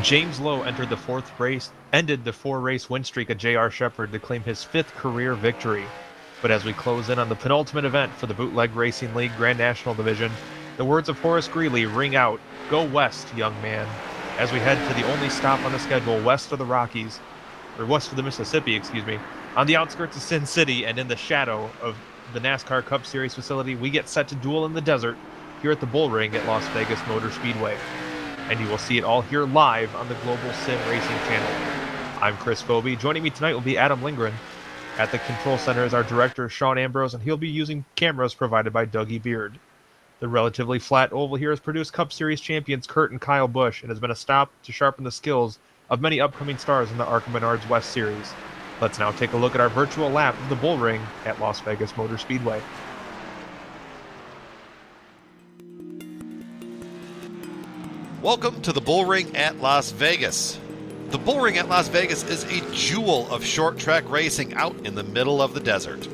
James Lowe ended the four-race win streak of J.R. Shepherd to claim his 5th career victory. But as we close in on the penultimate event for the Bootleg Racing League Grand National Division, the words of Horace Greeley ring out, "Go west, young man," as we head to the only stop on the schedule west of the Rockies, or west of the Mississippi, excuse me. On the outskirts of Sin City and in the shadow of the NASCAR Cup Series facility, we get set to duel in the desert here at the Bullring at Las Vegas Motor Speedway. And you will see it all here live on the Global SimRacing Channel. I'm Chris Phoebe. Joining me tonight will be Adam Lindgren. At the control center is our director, Sean Ambrose, and he'll be using cameras provided by Dougie Beard. The relatively flat oval here has produced Cup Series champions Kurt and Kyle Busch and has been a stop to sharpen the skills of many upcoming stars in the ARCA Menards West Series. Let's now take a look at our virtual lap of the Bullring at Las Vegas Motor Speedway. Welcome to the Bullring at Las Vegas. The Bullring at Las Vegas is a jewel of short track racing out in the middle of the desert.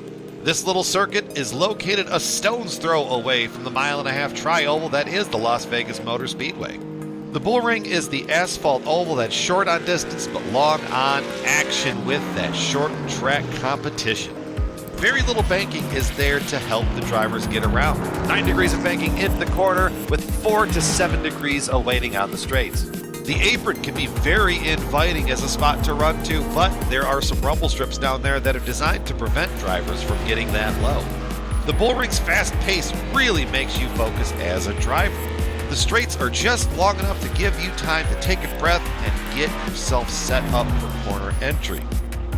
This little circuit is located a stone's throw away from the mile-and-a-half tri-oval that is the Las Vegas Motor Speedway. The Bullring is the asphalt oval that's short on distance but long on action with that shortened track competition. Very little banking is there to help the drivers get around. 9 degrees of banking into the corner with 4 to 7 degrees awaiting on the straights. The apron can be very inviting as a spot to run to, but there are some rumble strips down there that are designed to prevent drivers from getting that low. The Bullring's fast pace really makes you focus as a driver. The straights are just long enough to give you time to take a breath and get yourself set up for corner entry.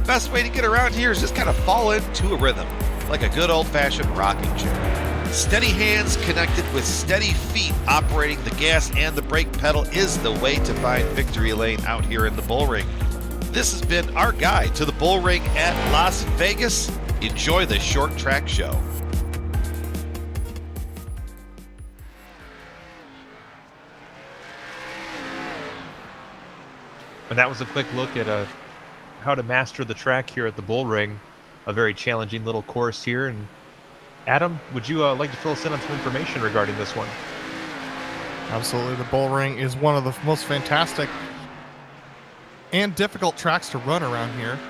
Best way to get around here is just kind of fall into a rhythm, like a good old-fashioned rocking chair. Steady hands connected with steady feet operating the gas and the brake pedal is the way to find victory lane out here in the Bullring. This has been our guide to the Bullring at Las Vegas. Enjoy the short track show. And that was a quick look at how to master the track here at the Bullring, a very challenging little course here. And Adam, would you like to fill us in on some information regarding this one? Absolutely. The Bullring is one of the most fantastic and difficult tracks to run around here.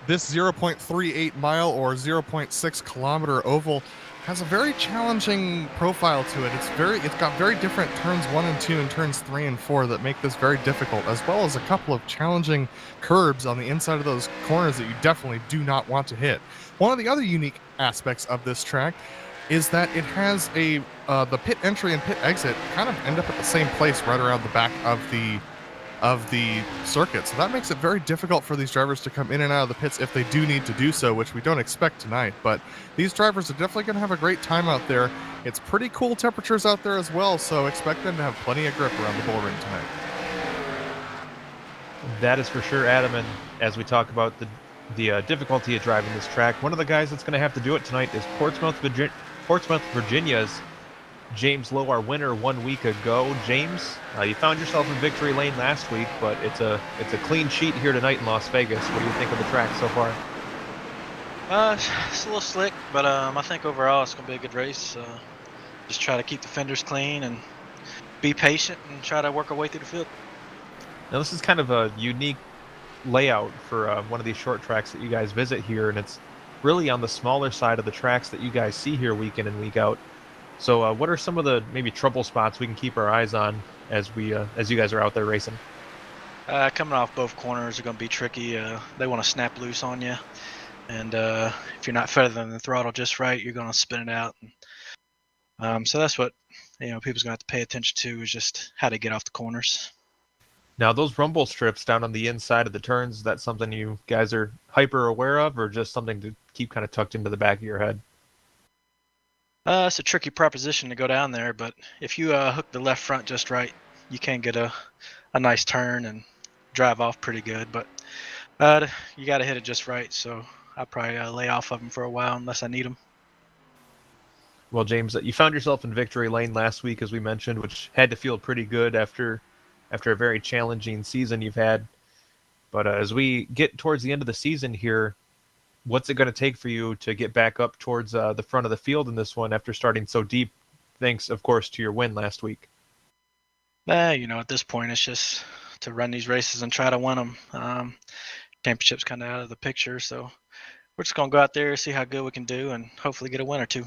This 0.38 mile or 0.6 kilometer oval has a very challenging profile to it. It's got very different turns 1 and 2 and turns 3 and 4 that make this very difficult, as well as a couple of challenging curbs on the inside of those corners that you definitely do not want to hit. One of the other unique aspects of this track is that it has the pit entry and pit exit kind of end up at the same place right around the back of the circuit. So that makes it very difficult for these drivers to come in and out of the pits if they do need to do so, which we don't expect tonight. But these drivers are definitely going to have a great time out there. It's pretty cool temperatures out there as well, so expect them to have plenty of grip around the Bullring tonight. That is for sure, Adam. And as we talk about the difficulty of driving this track, one of the guys that's going to have to do it tonight is Portsmouth, Virginia's James Lowe, our winner 1 week ago. James, you found yourself in victory lane last week, but it's a clean sheet here tonight in Las Vegas. What do you think of the track so far? It's a little slick, but I think overall it's going to be a good race. Just try to keep the fenders clean and be patient and try to work our way through the field. Now, this is kind of a unique layout for one of these short tracks that you guys visit here, and it's really on the smaller side of the tracks that you guys see here week in and week out. So what are some of the maybe trouble spots we can keep our eyes on as you guys are out there racing? Coming off both corners are going to be tricky. They want to snap loose on you, and if you're not feathering the throttle just right, you're going to spin it out. So that's what people's going to have to pay attention to, is just how to get off the corners. Now, those rumble strips down on the inside of the turns, is that something you guys are hyper aware of, or just something to keep kind of tucked into the back of your head? It's a tricky proposition to go down there, but if you hook the left front just right, you can get a nice turn and drive off pretty good. But you got to hit it just right, so I'll probably lay off of them for a while unless I need them. Well, James, you found yourself in victory lane last week, as we mentioned, which had to feel pretty good after a very challenging season you've had. But as we get towards the end of the season here, what's it going to take for you to get back up towards the front of the field in this one after starting so deep, thanks, of course, to your win last week? At this point, it's just run these races and try to win them. Championship's kind of out of the picture, so we're just gonna go out there, see how good we can do, and hopefully get a win or two.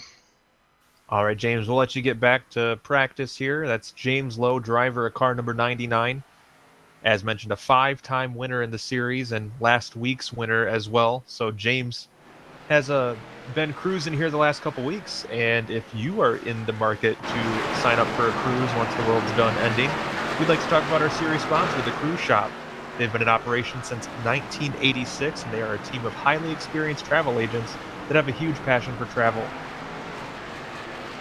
All right, James, we'll let you get back to practice here. That's James Lowe, driver of car number 99. As mentioned, a 5-time winner in the series and last week's winner as well. So James has been cruising here the last couple weeks, and if you are in the market to sign up for a cruise once the world's done ending, we'd like to talk about our series sponsor, the Cruise Shop. They've been in operation since 1986, and they are a team of highly experienced travel agents that have a huge passion for travel.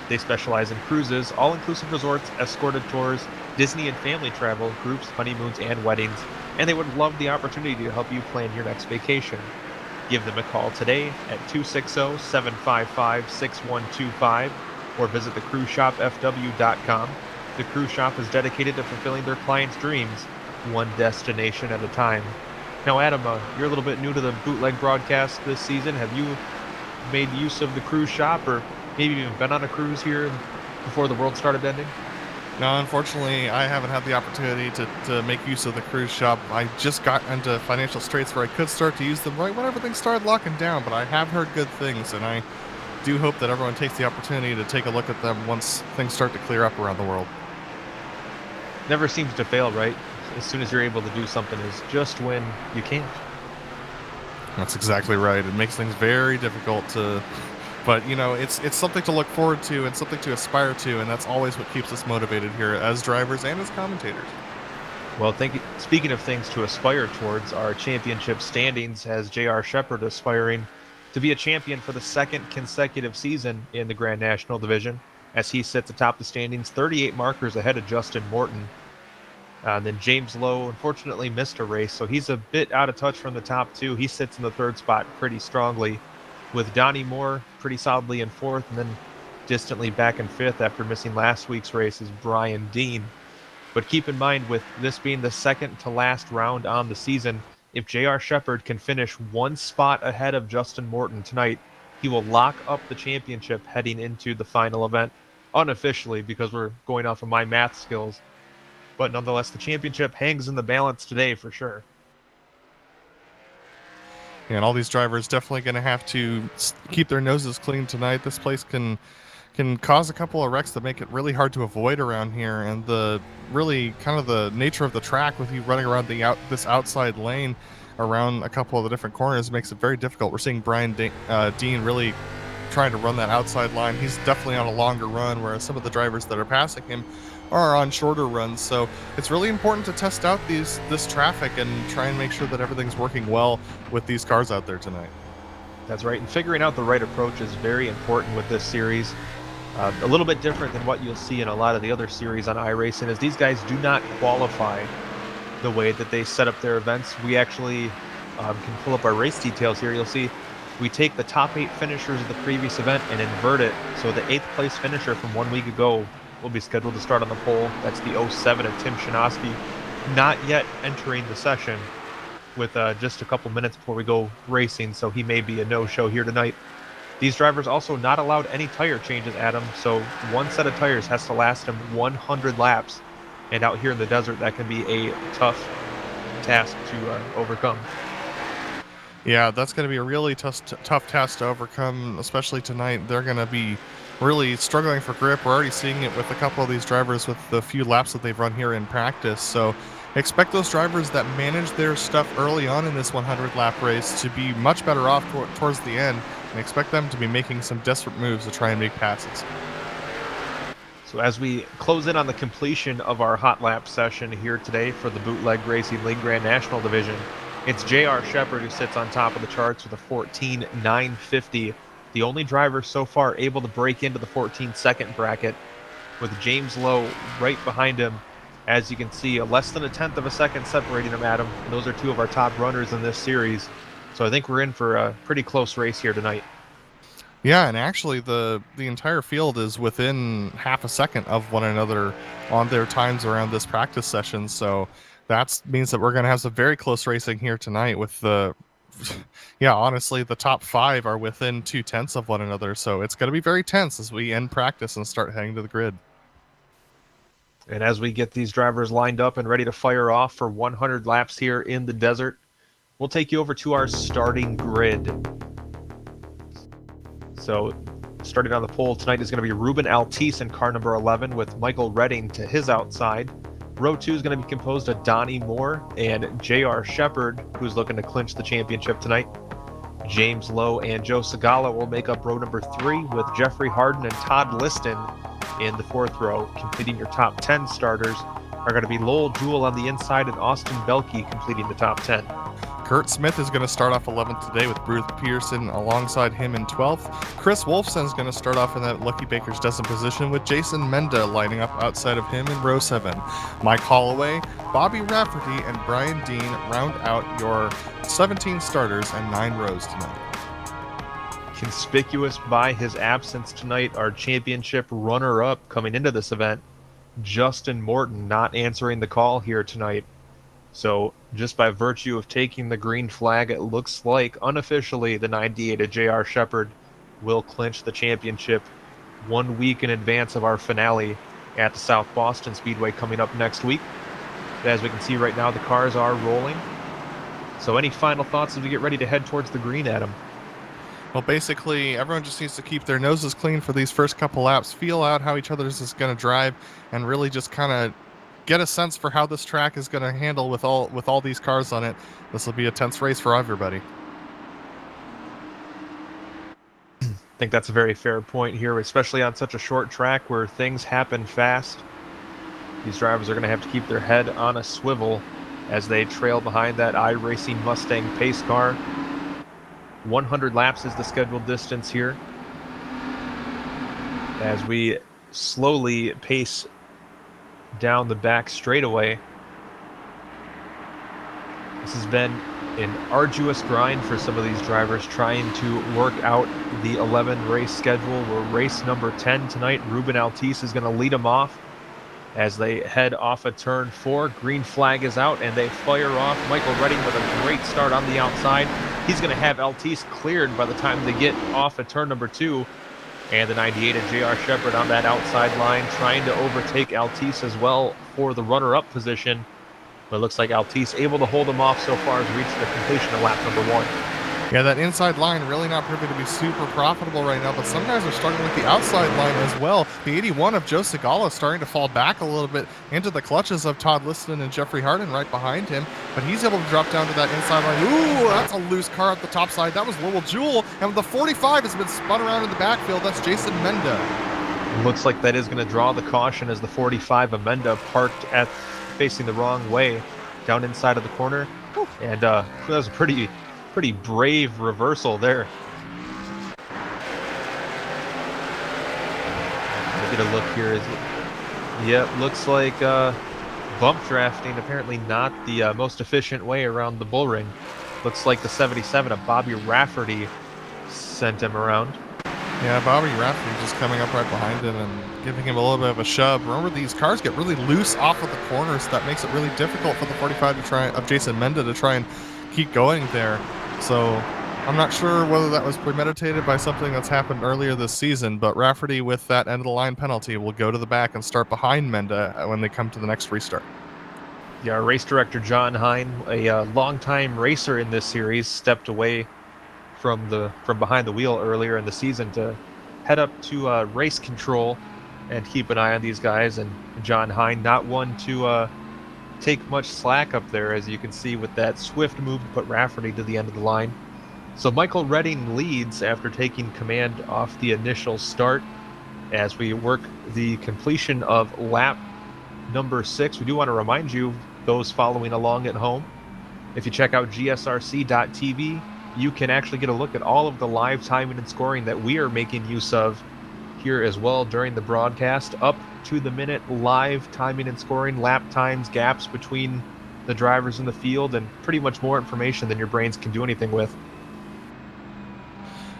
They specialize in cruises, all-inclusive resorts, escorted tours, Disney and family travel, groups, honeymoons, and weddings, and they would love the opportunity to help you plan your next vacation. Give them a call today at 260-755-6125 or visit thecruiseshopfw.com. The Cruise Shop is dedicated to fulfilling their clients' dreams, one destination at a time. Now, Adam, you're a little bit new to the Bootleg broadcast this season. Have you made use of the Cruise Shop, or maybe even been on a cruise here before the world started ending? No, unfortunately, I haven't had the opportunity to make use of the Cruise Shop. I just got into financial straits where I could start to use them right when everything started locking down, but I have heard good things, and I do hope that everyone takes the opportunity to take a look at them once things start to clear up around the world. Never seems to fail, right? As soon as you're able to do something is just when you can't. That's exactly right. It makes things very difficult to... But, you know, it's something to look forward to and something to aspire to, and that's always what keeps us motivated here as drivers and as commentators. Well, speaking of things to aspire towards, our championship standings has J.R. Shepard aspiring to be a champion for the second consecutive season in the Grand National Division, as he sits atop the standings 38 markers ahead of Justin Morton. Then James Lowe unfortunately missed a race, so he's a bit out of touch from the top two. He sits in the third spot pretty strongly, with Donnie Moore pretty solidly in fourth, and then distantly back in fifth after missing last week's race is Brian Dean. But keep in mind, with this being the second to last round on the season, if J.R. Shepard can finish one spot ahead of Justin Morton tonight, he will lock up the championship heading into the final event, unofficially because we're going off of my math skills. But nonetheless, the championship hangs in the balance today for sure. And all these drivers definitely going to have to keep their noses clean tonight. This place can cause a couple of wrecks that make it really hard to avoid around here, and the really kind of the nature of the track with you running around this outside lane around a couple of the different corners makes it very difficult. We're seeing Brian Dean really trying to run that outside line. He's definitely on a longer run, whereas some of the drivers that are passing him are on shorter runs. So it's really important to test out this traffic and try and make sure that everything's working well with these cars out there tonight. That's right, and figuring out the right approach is very important with this series. A little bit different than what you'll see in a lot of the other series on iRacing is these guys do not qualify the way that they set up their events. We actually can pull up our race details here. You'll see we take the top 8 finishers of the previous event and invert it. So the 8th place finisher from 1 week ago will be scheduled to start on the pole. That's the 07 of Tim Shinosky, not yet entering the session with just a couple minutes before we go racing, so he may be a no-show here tonight. These drivers also not allowed any tire changes, Adam, so one set of tires has to last them 100 laps, and out here in the desert, that can be a tough task to overcome. Yeah, that's going to be a really tough task to overcome, especially tonight. They're going to be really struggling for grip. We're already seeing it with a couple of these drivers with the few laps that they've run here in practice. So expect those drivers that manage their stuff early on in this 100-lap race to be much better off towards the end, and expect them to be making some desperate moves to try and make passes. So as we close in on the completion of our hot lap session here today for the Bootleg Racing League Grand National Division, it's J.R. Shepard who sits on top of the charts with a 14.950. The only driver so far able to break into the 14-second bracket, with James Lowe right behind him. As you can see, less than a tenth of a second separating them, Adam. Those are two of our top runners in this series. So I think we're in for a pretty close race here tonight. Yeah, and actually the entire field is within half a second of one another on their times around this practice session. So that means that we're going to have some very close racing here tonight with yeah, honestly, the top 5 are within 0.2 of one another. So it's going to be very tense as we end practice and start heading to the grid. And as we get these drivers lined up and ready to fire off for 100 laps here in the desert, we'll take you over to our starting grid. So starting on the pole tonight is going to be Ruben Altice in car number 11 with Michael Redding to his outside. Row 2 is going to be composed of Donnie Moore and J.R. Shepard, who's looking to clinch the championship tonight. James Lowe and Joe Segala will make up row number 3 with Jeffrey Harden and Todd Liston in the 4th row. Completing your top 10 starters are going to be Lowell Jewell on the inside and Austin Belkey completing the top 10. Kurt Smith is going to start off 11th today with Bruce Pearson alongside him in 12th. Chris Wolfson is going to start off in that Lucky Baker's Dozen position with Jason Menda lining up outside of him in row 7. Mike Holloway, Bobby Rafferty, and Brian Dean round out your 17 starters and 9 rows tonight. Conspicuous by his absence tonight, our championship runner-up coming into this event, Justin Morton, not answering the call here tonight. So just by virtue of taking the green flag, it looks like unofficially the 98 of J.R. Shepard will clinch the championship 1 week in advance of our finale at the South Boston Speedway coming up next week. As we can see right now, the cars are rolling. So any final thoughts as we get ready to head towards the green, Adam? Well, basically, everyone just needs to keep their noses clean for these first couple laps, feel out how each other's is going to drive, and really just kind of get a sense for how this track is going to handle with all these cars on it. This will be a tense race for everybody. I think that's a very fair point here, especially on such a short track where things happen fast. These drivers are going to have to keep their head on a swivel as they trail behind that iRacing Mustang pace car. 100 laps is the scheduled distance here as we slowly pace down the back straightaway. This has been an arduous grind for some of these drivers trying to work out the 11 race schedule. We're race number 10 tonight. Ruben Altice is going to lead them off as they head off of turn 4. Green flag is out and they fire off. Michael Redding with a great start on the outside. He's going to have Altice cleared by the time they get off of turn number 2. And the 98 of J.R. Shepard on that outside line trying to overtake Altice as well for the runner-up position. But it looks like Altice able to hold him off so far as reach the completion of lap number 1. Yeah, that inside line really not proving to be super profitable right now, but some guys are struggling with the outside line as well. The 81 of Joe Segala starting to fall back a little bit into the clutches of Todd Liston and Jeffrey Harden right behind him, but he's able to drop down to that inside line. Ooh, that's a loose car at the top side. That was Lowell Jewell, and the 45 has been spun around in the backfield. That's Jason Menda. Looks like that is going to draw the caution as the 45 Amenda parked at facing the wrong way down inside of the corner. And that was a pretty brave reversal there. Get a look here. Yep, looks like bump drafting apparently not the most efficient way around the Bullring. Looks like the 77 of Bobby Rafferty sent him around. Yeah, Bobby Rafferty just coming up right behind him and giving him a little bit of a shove. Remember, these cars get really loose off of the corners. That makes it really difficult for the 45 of Jason Menda to try and keep going there. So I'm not sure whether that was premeditated by something that's happened earlier this season, but Rafferty with that end of the line penalty will go to the back and start behind Menda when they come to the next restart. Yeah, our race director John Hine, a longtime racer in this series, stepped away from behind the wheel earlier in the season to head up to race control and keep an eye on these guys. And John Hine, not one to take much slack up there, as you can see with that swift move to put Rafferty to the end of the line. So Michael Redding leads after taking command off the initial start as we work the completion of lap number 6. We do want to remind you, those following along at home, if you check out GSRC.tv, you can actually get a look at all of the live timing and scoring that we are making use of here as well during the broadcast, up to the minute live timing and scoring, lap times, gaps between the drivers in the field, and pretty much more information than your brains can do anything with.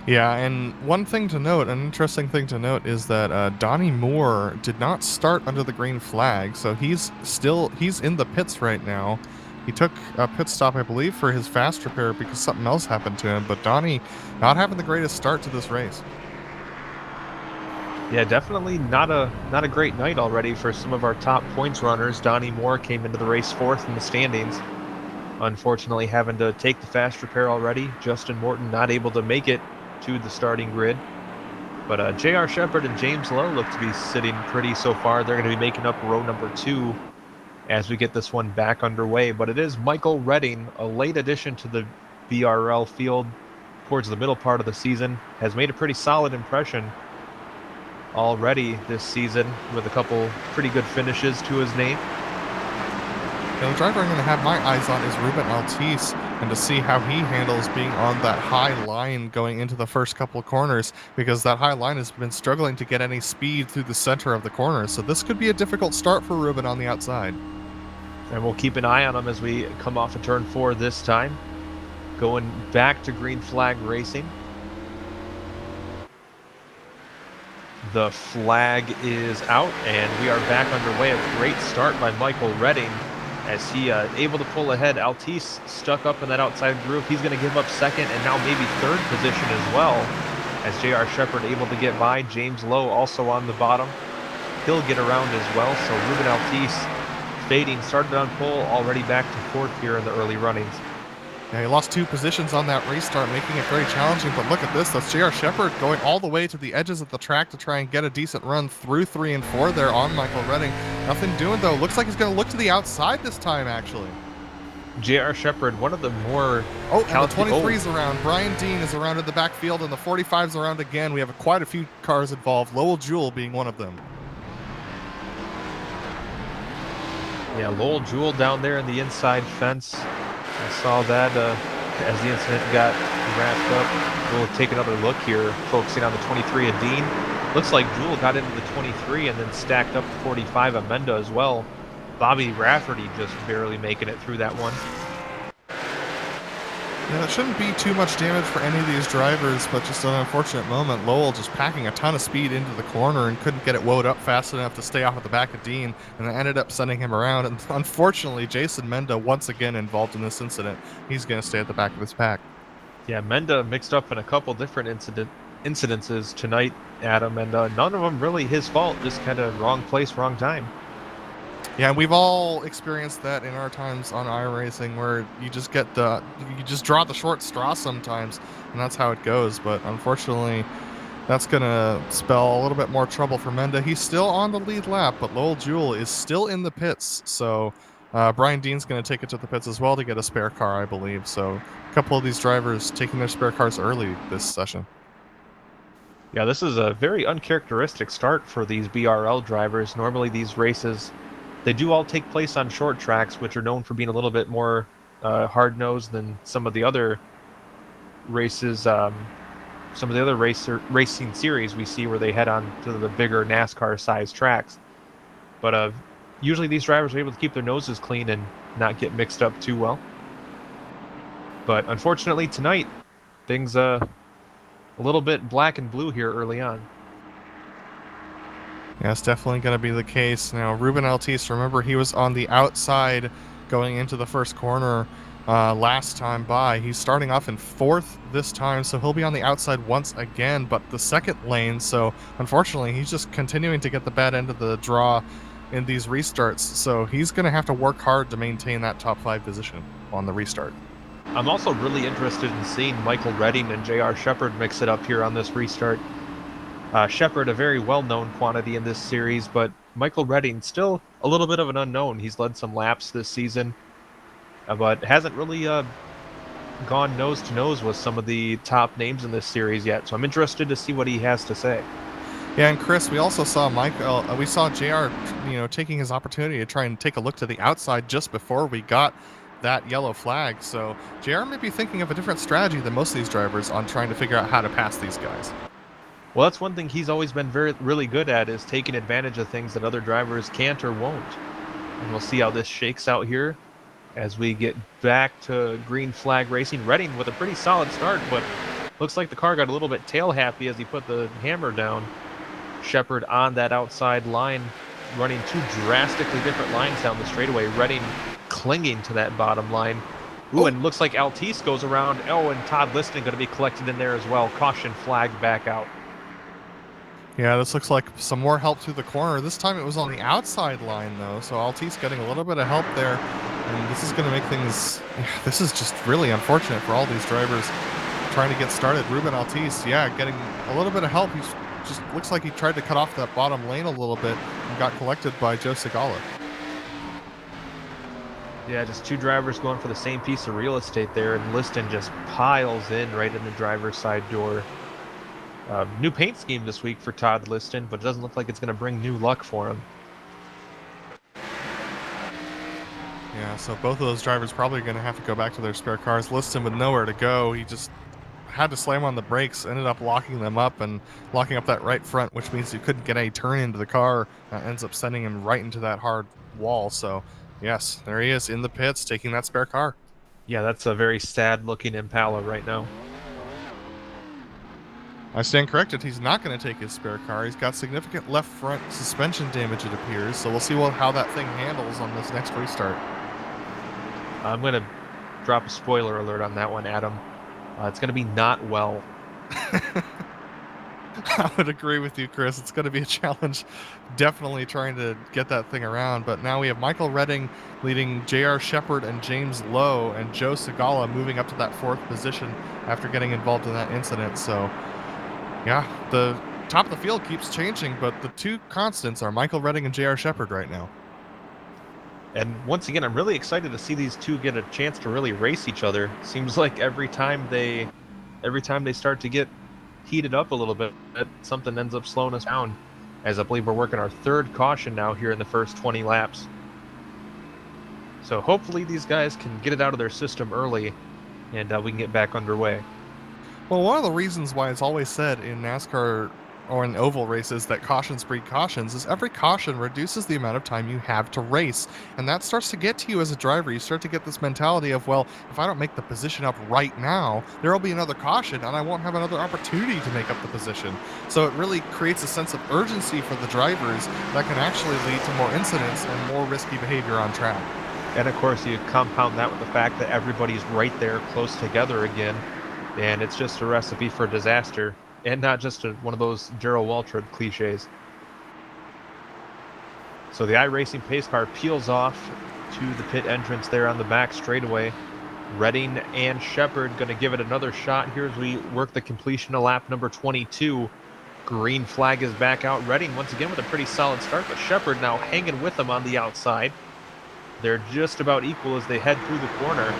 Yeah, and one thing to note, an interesting thing to note, is that Donnie Moore did not start under the green flag, so he's in the pits right now. He took a pit stop, I believe, for his fast repair because something else happened to him, but Donnie not having the greatest start to this race. Yeah, definitely not a great night already for some of our top points runners. Donnie Moore came into the race fourth in the standings. Unfortunately, having to take the fast repair already. Justin Morton not able to make it to the starting grid. But J.R. Shepard and James Lowe look to be sitting pretty so far. They're going to be making up row number 2 as we get this one back underway. But it is Michael Redding, a late addition to the BRL field towards the middle part of the season, has made a pretty solid impression already this season with a couple pretty good finishes to his name. The driver I'm going to have my eyes on is Ruben Altice, and to see how he handles being on that high line going into the first couple of corners, because that high line has been struggling to get any speed through the center of the corners. So this could be a difficult start for Ruben on the outside. And we'll keep an eye on him as we come off of turn 4 this time. Going back to green flag racing. The flag is out, and we are back underway. A great start by Michael Redding as he able to pull ahead. Altice stuck up in that outside groove. He's going to give up second and now maybe third position as well, as J.R. Shepard able to get by. James Lowe also on the bottom. He'll get around as well. So Ruben Altice fading, started on pole, already back to fourth here in the early runnings. Yeah, he lost 2 positions on that restart, making it very challenging. But look at this. That's J.R. Shepard going all the way to the edges of the track to try and get a decent run through 3 and 4 there on Michael Redding. Nothing doing, though. Looks like he's going to look to the outside this time, actually. J.R. Shepard, one of the more... Oh, and the 23's around. Brian Dean is around in the backfield, and the 45's around again. We have quite a few cars involved, Lowell Jewell being one of them. Yeah, Lowell Jewell down there in the inside fence. I saw that as the incident got wrapped up. We'll take another look here, focusing on the 23 of Dean. Looks like Jewell got into the 23 and then stacked up the 45 of Menda as well. Bobby Rafferty just barely making it through that one. Yeah, that shouldn't be too much damage for any of these drivers, but just an unfortunate moment. Lowell just packing a ton of speed into the corner and couldn't get it woed up fast enough to stay off at the back of Dean, and that ended up sending him around. And unfortunately, Jason Menda once again involved in this incident. He's going to stay at the back of his pack. Yeah, Menda mixed up in a couple different incidences tonight, Adam, and none of them really his fault, just kind of wrong place, wrong time. Yeah, we've all experienced that in our times on iRacing, where you just draw the short straw sometimes, and that's how it goes. But unfortunately, that's going to spell a little bit more trouble for Menda. He's still on the lead lap, but Lowell Jewell is still in the pits. So Brian Dean's going to take it to the pits as well to get a spare car, I believe. So a couple of these drivers taking their spare cars early this session. Yeah, this is a very uncharacteristic start for these BRL drivers. Normally these races, they do all take place on short tracks, which are known for being a little bit more hard-nosed than some of the other races, some of the other racing series we see where they head on to the bigger NASCAR-sized tracks. But usually these drivers are able to keep their noses clean and not get mixed up too well. But unfortunately tonight, things a little bit black and blue here early on. Yeah, it's definitely going to be the case. Now, Ruben Altice, remember, he was on the outside going into the first corner last time by. He's starting off in fourth this time, so he'll be on the outside once again, but the second lane. So, unfortunately, he's just continuing to get the bad end of the draw in these restarts. So, he's going to have to work hard to maintain that top 5 position on the restart. I'm also really interested in seeing Michael Redding and J.R. Shepard mix it up here on this restart. Shepard, a very well-known quantity in this series, but Michael Redding, still a little bit of an unknown. He's led some laps this season, but hasn't really gone nose-to-nose with some of the top names in this series yet, so I'm interested to see what he has to say. Yeah, and Chris, we also saw we saw JR, taking his opportunity to try and take a look to the outside just before we got that yellow flag, so JR may be thinking of a different strategy than most of these drivers on trying to figure out how to pass these guys. Well, that's one thing he's always been really good at, is taking advantage of things that other drivers can't or won't. And we'll see how this shakes out here as we get back to green flag racing. Redding with a pretty solid start, but looks like the car got a little bit tail happy as he put the hammer down. Shepard on that outside line, running 2 drastically different lines down the straightaway. Redding clinging to that bottom line. Ooh, and looks like Altice goes around. Oh, and Todd Liston going to be collected in there as well. Caution flag back out. Yeah, this looks like some more help through the corner. This time it was on the outside line, though, so Altice getting a little bit of help there. And this is going to make things... This is just really unfortunate for all these drivers trying to get started. Ruben Altice, yeah, getting a little bit of help. He's just looks like he tried to cut off that bottom lane a little bit and got collected by Joe Segala. Yeah, just two drivers going for the same piece of real estate there, and Liston just piles in right in the driver's side door. New paint scheme this week for Todd Liston, but it doesn't look like it's going to bring new luck for him. Yeah, so both of those drivers probably going to have to go back to their spare cars. Liston with nowhere to go. He just had to slam on the brakes, ended up locking them up and locking up that right front, which means he couldn't get any turn into the car. That ends up sending him right into that hard wall. So, yes, there he is in the pits taking that spare car. Yeah, that's a very sad-looking Impala right now. I stand corrected. He's not going to take his spare car. He's got significant left front suspension damage, it appears. So we'll see how that thing handles on this next restart. I'm going to drop a spoiler alert on that one, Adam. It's going to be not well. I would agree with you, Chris. It's going to be a challenge, definitely trying to get that thing around. But now we have Michael Redding leading J.R. Shepard and James Lowe, and Joe Segala moving up to that 4th position after getting involved in that incident. So, yeah, the top of the field keeps changing, but the two constants are Michael Redding and J.R. Shepard right now. And once again, I'm really excited to see these two get a chance to really race each other. Seems like every time they start to get heated up a little bit, something ends up slowing us down. As I believe we're working our 3rd caution now here in the first 20 laps. So hopefully these guys can get it out of their system early, and we can get back underway. Well, one of the reasons why it's always said in NASCAR or in oval races that cautions breed cautions is every caution reduces the amount of time you have to race. And that starts to get to you as a driver. You start to get this mentality of, well, if I don't make the position up right now, there will be another caution and I won't have another opportunity to make up the position. So it really creates a sense of urgency for the drivers that can actually lead to more incidents and more risky behavior on track. And of course, you compound that with the fact that everybody's right there close together again, and it's just a recipe for disaster. And not just one of those Darrell Waltrip cliches. So the iRacing pace car peels off to the pit entrance there on the back straightaway. Redding and Shepard going to give it another shot here as we work the completion of lap number 22. Green flag is back out. Redding once again with a pretty solid start, but Shepard now hanging with them on the outside. They're just about equal as they head through the corner.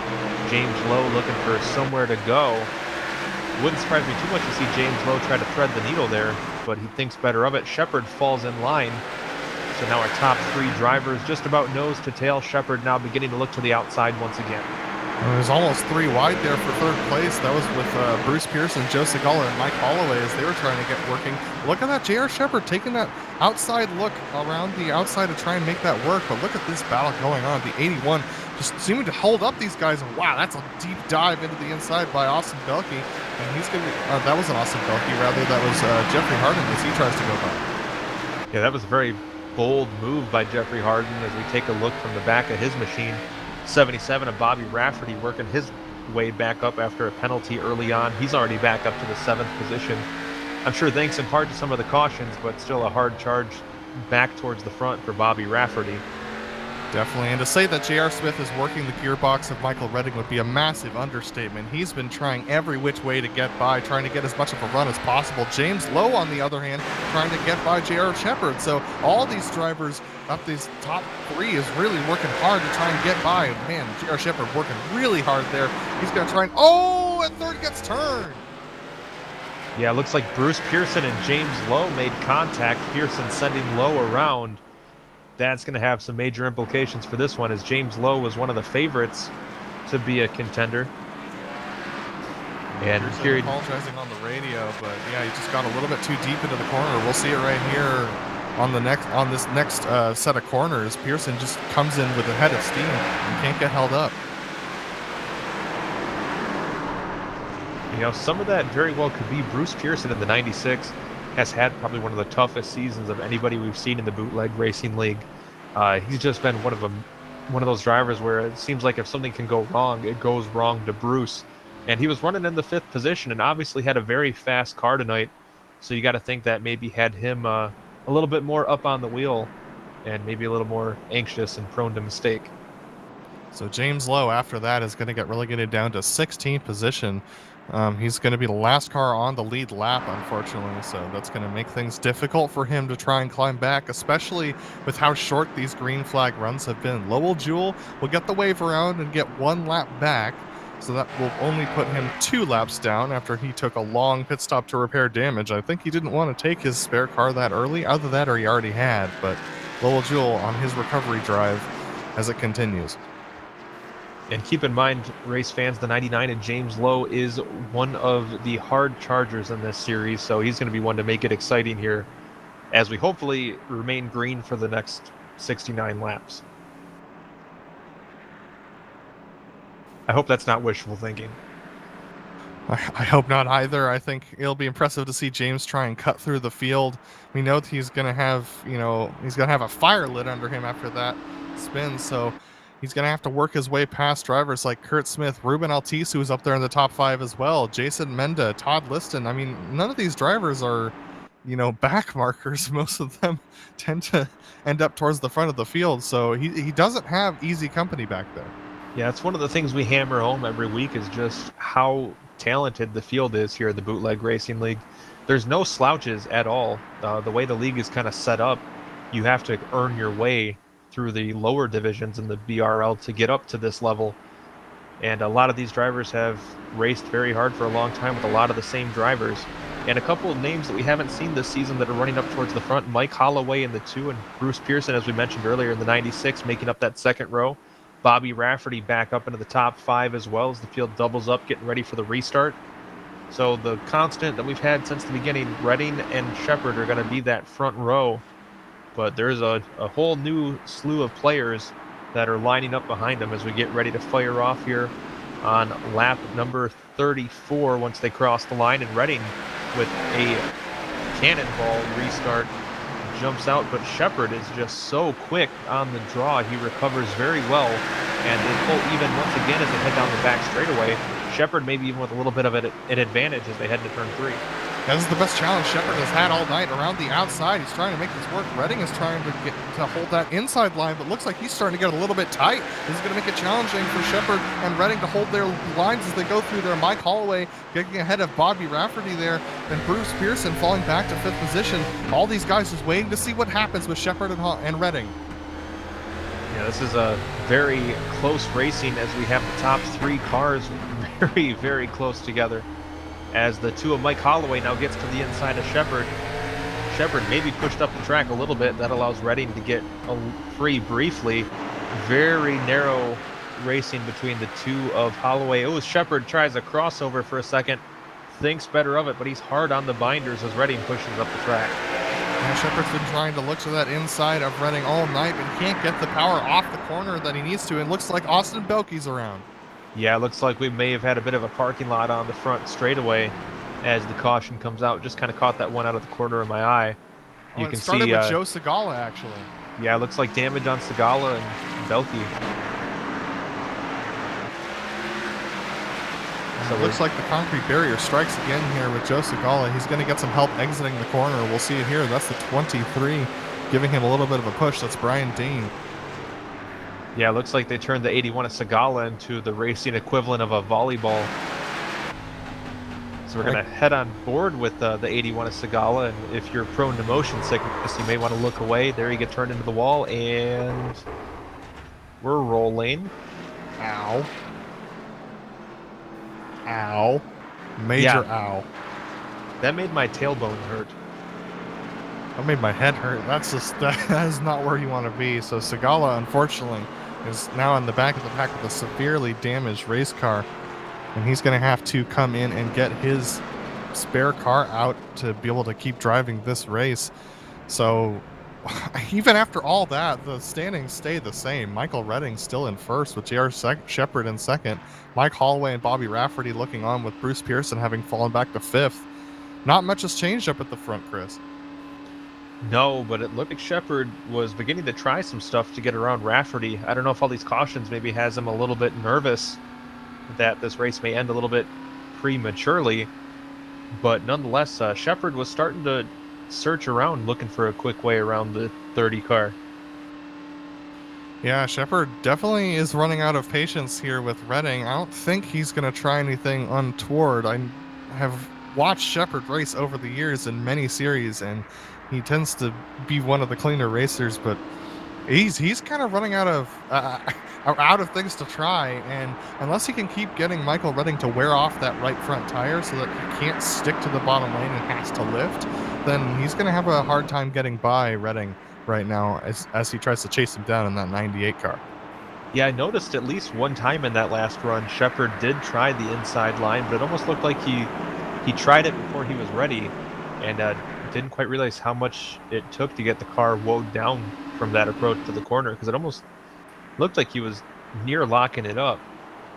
James Lowe looking for somewhere to go. Wouldn't surprise me too much to see James Lowe try to thread the needle there, but he thinks better of it. Shepard falls in line. So now our top 3 drivers just about nose to tail. Shepard now beginning to look to the outside once again. It was almost 3 wide there for 3rd place. That was with Bruce Pearson, Joe Segala, and Mike Holloway as they were trying to get working. Look at that J.R. Shepard taking that outside look around the outside to try and make that work. But look at this battle going on. The 81 just seeming to hold up these guys. And wow, that's a deep dive into the inside by Austin Belke. And he's going to that wasn't Austin Belke, rather that was Jeffrey Harden as he tries to go by. Yeah, that was a very bold move by Jeffrey Harden as we take a look from the back of his machine. 77 of Bobby Rafferty working his way back up after a penalty early on. He's already back up to the 7th position. I'm sure thanks in part to some of the cautions, but still a hard charge back towards the front for Bobby Rafferty. Definitely, and to say that J.R. Smith is working the gearbox of Michael Redding would be a massive understatement. He's been trying every which way to get by, trying to get as much of a run as possible. James Lowe, on the other hand, trying to get by J.R. Shepard. So all these drivers up these top 3 is really working hard to try and get by. And man, J.R. Shepard working really hard there. He's going to try and, oh, and 3rd gets turned. Yeah, it looks like Bruce Pearson and James Lowe made contact. Pearson sending Lowe around. That's going to have some major implications for this one, as James Lowe was one of the favorites to be a contender. And here apologizing on the radio, but yeah, he just got a little bit too deep into the corner. We'll see it right here on this next set of corners. Pearson just comes in with a head of steam and can't get held up. You know, some of that very well could be Bruce Pearson in the 96. Has had probably one of the toughest seasons of anybody we've seen in the Bootleg Racing League. He's just been one of those drivers where it seems like if something can go wrong, it goes wrong to Bruce. And he was running in the 5th position and obviously had a very fast car tonight. So you got to think that maybe had him a little bit more up on the wheel and maybe a little more anxious and prone to mistake. So James Lowe, after that, is going to get relegated down to 16th position. He's going to be the last car on the lead lap, unfortunately, so that's going to make things difficult for him to try and climb back, especially with how short these green flag runs have been. Lowell Jewell will get the wave around and get 1 lap back, so that will only put him 2 laps down after he took a long pit stop to repair damage. I think he didn't want to take his spare car that early, either that or he already had, but Lowell Jewell on his recovery drive as it continues. And keep in mind, race fans, the 99 and James Lowe is one of the hard chargers in this series, so he's going to be one to make it exciting here as we hopefully remain green for the next 69 laps. I hope that's not wishful thinking. I hope not either. I think it'll be impressive to see James try and cut through the field. We know that he's going to have, he's going to have a fire lit under him after that spin, so he's going to have to work his way past drivers like Kurt Smith, Ruben Altice, who's up there in the top 5 as well, Jason Menda, Todd Liston. I mean, none of these drivers are, back markers. Most of them tend to end up towards the front of the field, so he doesn't have easy company back there. Yeah, it's one of the things we hammer home every week is just how talented the field is here at the Bootleg Racing League. There's no slouches at all. The way the league is kind of set up, you have to earn your way through the lower divisions in the BRL to get up to this level. And a lot of these drivers have raced very hard for a long time with a lot of the same drivers. And a couple of names that we haven't seen this season that are running up towards the front, Mike Holloway in the 2 and Bruce Pearson, as we mentioned earlier, in the 96, making up that second row. Bobby Rafferty back up into the top 5 as well as the field doubles up, getting ready for the restart. So the constant that we've had since the beginning, Redding and Shepard are going to be that front row. But there's a whole new slew of players that are lining up behind them as we get ready to fire off here on lap number 34 once they cross the line. And Redding with a cannonball restart jumps out, but Shepard is just so quick on the draw. He recovers very well, and they pull even once again as they head down the back straightaway. Shepard maybe even with a little bit of an advantage as they head to turn 3. This is the best challenge Shepard has had all night around the outside. He's trying to make this work. Redding is trying to hold that inside line, but looks like he's starting to get a little bit tight. This is going to make it challenging for Shepard and Redding to hold their lines as they go through there. Mike Holloway getting ahead of Bobby Rafferty there, and Bruce Pearson falling back to 5th position. All these guys just waiting to see what happens with Shepard and Redding. Yeah, this is a very close racing as we have the top 3 cars very, very close together. As the 2 of Mike Holloway now gets to the inside of Shepard. Shepard maybe pushed up the track a little bit. That allows Redding to get free briefly. Very narrow racing between the 2 of Holloway. Oh, Shepard tries a crossover for a second. Thinks better of it, but he's hard on the binders as Redding pushes up the track. Yeah, Shepard's been trying to look to that inside of Redding all night, but he can't get the power off the corner that he needs to. And looks like Austin Belkey's around. Yeah, it looks like we may have had a bit of a parking lot on the front straightaway as the caution comes out. Just kind of caught that one out of the corner of my eye. You can see with Joe Segala, actually. Yeah, it looks like damage on Segala and Belkey. So it looks like the concrete barrier strikes again here with Joe Segala. He's going to get some help exiting the corner. We'll see it here. That's the 23, giving him a little bit of a push. That's Brian Dean. Yeah, it looks like they turned the 81 of Segala into the racing equivalent of a volleyball. So we're going to head on board with the 81 of Segala, and if you're prone to motion sickness, you may want to look away. There you get turned into the wall, and we're rolling. Ow. Ow. Major ow. That made my tailbone hurt. That made my head hurt. That is not where you want to be. So Segala, unfortunately, is now in the back of the pack with a severely damaged race car. And he's going to have to come in and get his spare car out to be able to keep driving this race. So even after all that, the standings stay the same. Michael Redding still in first with J.R. Shepard in second. Mike Holloway and Bobby Rafferty looking on with Bruce Pearson having fallen back to 5th. Not much has changed up at the front, Chris. No, but it looked like Shepard was beginning to try some stuff to get around Rafferty. I don't know if all these cautions maybe has him a little bit nervous that this race may end a little bit prematurely, But nonetheless, Shepard was starting to search around looking for a quick way around the 30 car. Yeah, Shepard definitely is running out of patience here with Redding. I don't think he's going to try anything untoward. I have watched Shepard race over the years in many series, and he tends to be one of the cleaner racers, but he's kind of running out of out of things to try, and unless he can keep getting Michael Redding to wear off that right front tire so that he can't stick to the bottom lane and has to lift, then he's going to have a hard time getting by Redding right now as he tries to chase him down in that 98 car. Yeah, I noticed at least one time in that last run, Shepard did try the inside line, but it almost looked like he tried it before he was ready, and didn't quite realize how much it took to get the car woed down from that approach to the corner, because it almost looked like he was near locking it up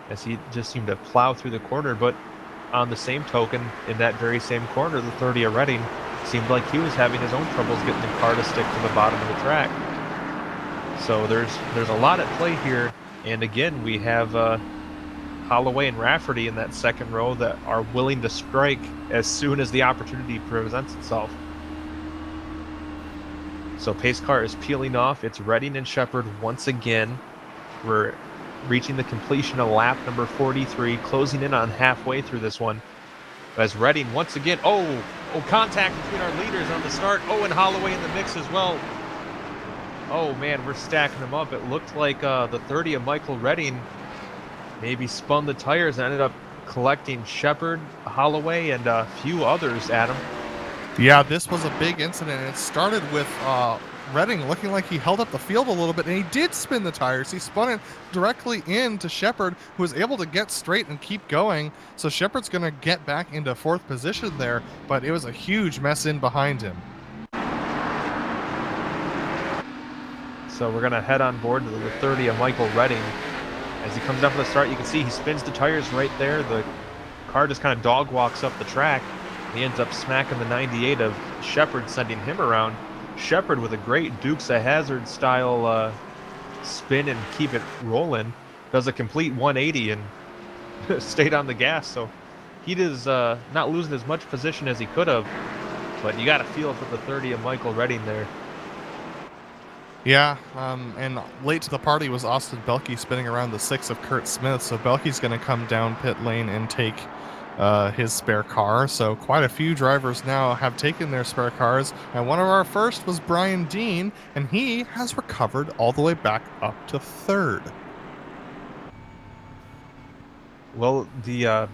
as he just seemed to plow through the corner. But on the same token, in that very same corner, the 30 of Redding seemed like he was having his own troubles getting the car to stick to the bottom of the track. So there's a lot at play here, and again we have Holloway and Rafferty in that second row that are willing to strike as soon as the opportunity presents itself. So pace car is peeling off. It's Redding and Shepard once again. We're reaching the completion of lap number 43, closing in on halfway through this one. As Redding once again, contact between our leaders on the start. And Holloway in the mix as well. Oh man, we're stacking them up. It looked like the 30 of Michael Redding maybe spun the tires and ended up collecting Shepard, Holloway, and a few others, Adam. Yeah, this was a big incident. It started with Redding looking like he held up the field a little bit, and he did spin the tires. He spun it directly into Shepard, who was able to get straight and keep going. So Shepard's going to get back into fourth position there, but it was a huge mess in behind him. So we're going to head on board to the 30 of Michael Redding. As he comes down for the start, you can see he spins the tires right there. The car just kind of dog walks up the track. He ends up smacking the 98 of Shepard, sending him around. Shepard with a great Dukes of Hazzard style spin and keep it rolling. Does a complete 180 and stayed on the gas. So he is not losing as much position as he could have. But you got to feel for the 30 of Michael Redding there. Yeah, and late to the party was Austin Belke spinning around the 6 of Kurt Smith. So Belke's going to come down pit lane and take his spare car. So quite a few drivers now have taken their spare cars, and one of our first was Brian Dean, and he has recovered all the way back up to third. Well, the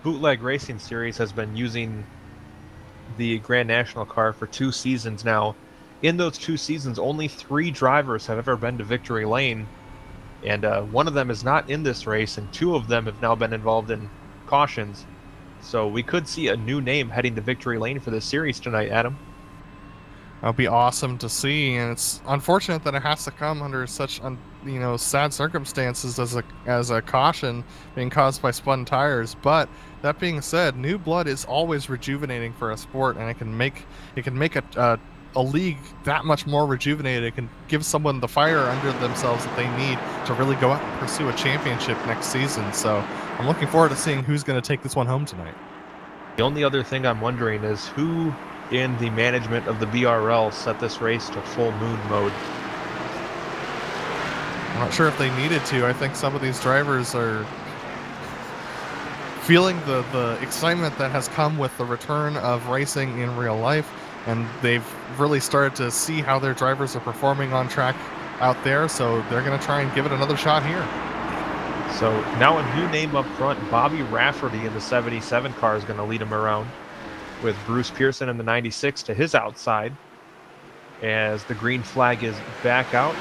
Bootleg Racing Series has been using the Grand National car for 2 seasons now. In those 2 seasons, only 3 drivers have ever been to victory lane, and one of them is not in this race, and 2 of them have now been involved in cautions. So we could see a new name heading to victory lane for this series tonight, Adam. That'll be awesome to see, and it's unfortunate that it has to come under such sad circumstances as a caution being caused by spun tires. But that being said, new blood is always rejuvenating for a sport, and it can make a league that much more rejuvenated. It can give someone the fire under themselves that they need to really go out and pursue a championship next season. So I'm looking forward to seeing who's going to take this one home tonight. The only other thing I'm wondering is who in the management of the BRL set this race to full moon mode. I'm not sure if they needed to. I think some of these drivers are feeling the excitement that has come with the return of racing in real life, and they've really started to see how their drivers are performing on track out there, so they're going to try and give it another shot here. So now a new name up front. Bobby Rafferty in the 77 car is going to lead him around, with Bruce Pearson in the 96 to his outside, as the green flag is back out.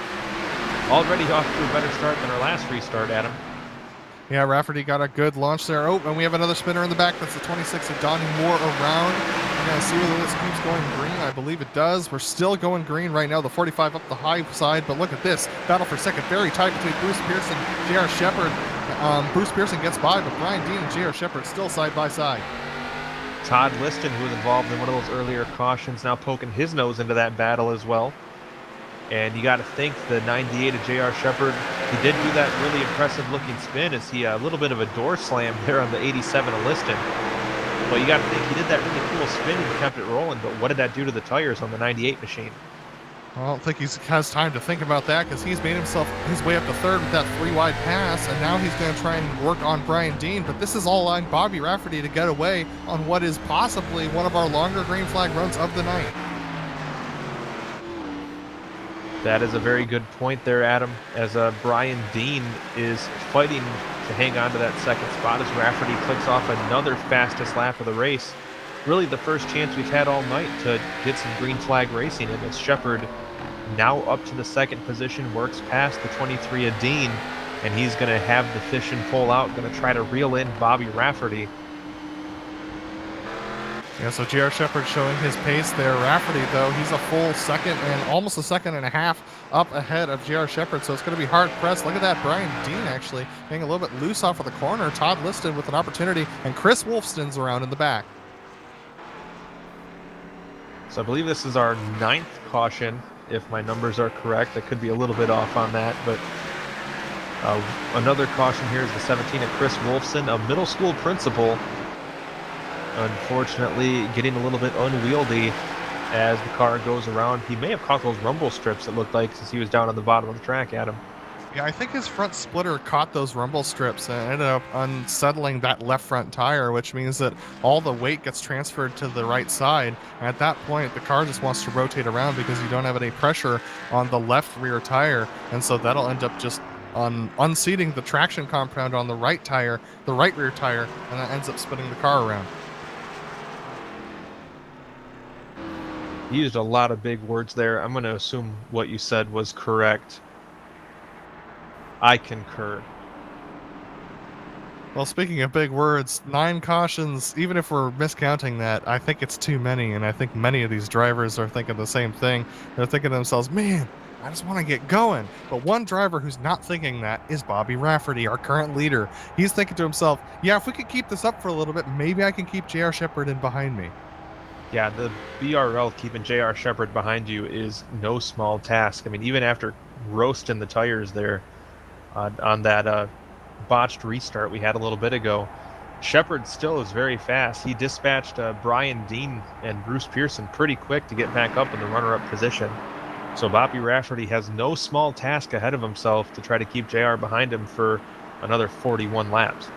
Already off to a better start than our last restart, Adam. Yeah, Rafferty got a good launch there. And we have another spinner in the back. That's the 26 of Donnie Moore around. We're going to see whether this keeps going green. I believe it does. We're still going green right now. The 45 up the high side, but look at this. Battle for second. Very tight between Bruce Pearson, J.R. Shepard. Bruce Pearson gets by, but Brian Dean and J.R. Shepard still side by side. Todd Liston, who was involved in one of those earlier cautions, now poking his nose into that battle as well. And you got to think the 98 of J.R. Shepard, he did do that really impressive looking spin as he a little bit of a door slam there on the 87 of Liston. Well, you got to think he did that really cool spin and kept it rolling, but what did that do to the tires on the 98 machine? I don't think he has time to think about that because he's made himself his way up to third with that 3-wide pass, and now he's going to try and work on Brian Dean. But this is all on Bobby Rafferty to get away on what is possibly one of our longer green flag runs of the night. That is a very good point there, Adam, as Brian Dean is fighting to hang on to that second spot as Rafferty clicks off another fastest lap of the race. Really the first chance we've had all night to get some green flag racing in as Shepard, now up to the second position, works past the 23 of Dean, and he's going to have the fishing pole out, going to try to reel in Bobby Rafferty. Yeah, so J.R. Shepard showing his pace there. Rafferty, though, he's a full second and almost a second and a half up ahead of J.R. Shepard, so it's going to be hard pressed. Look at that, Brian Dean actually getting a little bit loose off of the corner. Todd Liston with an opportunity, and Chris Wolfston's around in the back. So I believe this is our 9th caution, if my numbers are correct. I could be a little bit off on that, but another caution here is the 17 of Chris Wolfson, a middle school principal. Unfortunately, getting a little bit unwieldy as the car goes around. He may have caught those rumble strips, it looked like, since he was down on the bottom of the track, Adam. Yeah, I think his front splitter caught those rumble strips and ended up unsettling that left front tire, which means that all the weight gets transferred to the right side. And at that point, the car just wants to rotate around because you don't have any pressure on the left rear tire. And so that'll end up just unseating the traction compound on the right tire, the right rear tire, and that ends up spinning the car around. You used a lot of big words there. I'm going to assume what you said was correct. I concur. Well, speaking of big words, 9 cautions, even if we're miscounting that, I think it's too many, and I think many of these drivers are thinking the same thing. They're thinking to themselves, man, I just want to get going. But one driver who's not thinking that is Bobby Rafferty, our current leader. He's thinking to himself, yeah, if we could keep this up for a little bit, maybe I can keep J.R. Shepard in behind me. Yeah, the BRL keeping J.R. Shepard behind you is no small task. I mean, even after roasting the tires there on that botched restart we had a little bit ago, Shepard still is very fast. He dispatched Brian Dean and Bruce Pearson pretty quick to get back up in the runner-up position. So Bobby Rafferty has no small task ahead of himself to try to keep JR behind him for another 41 laps.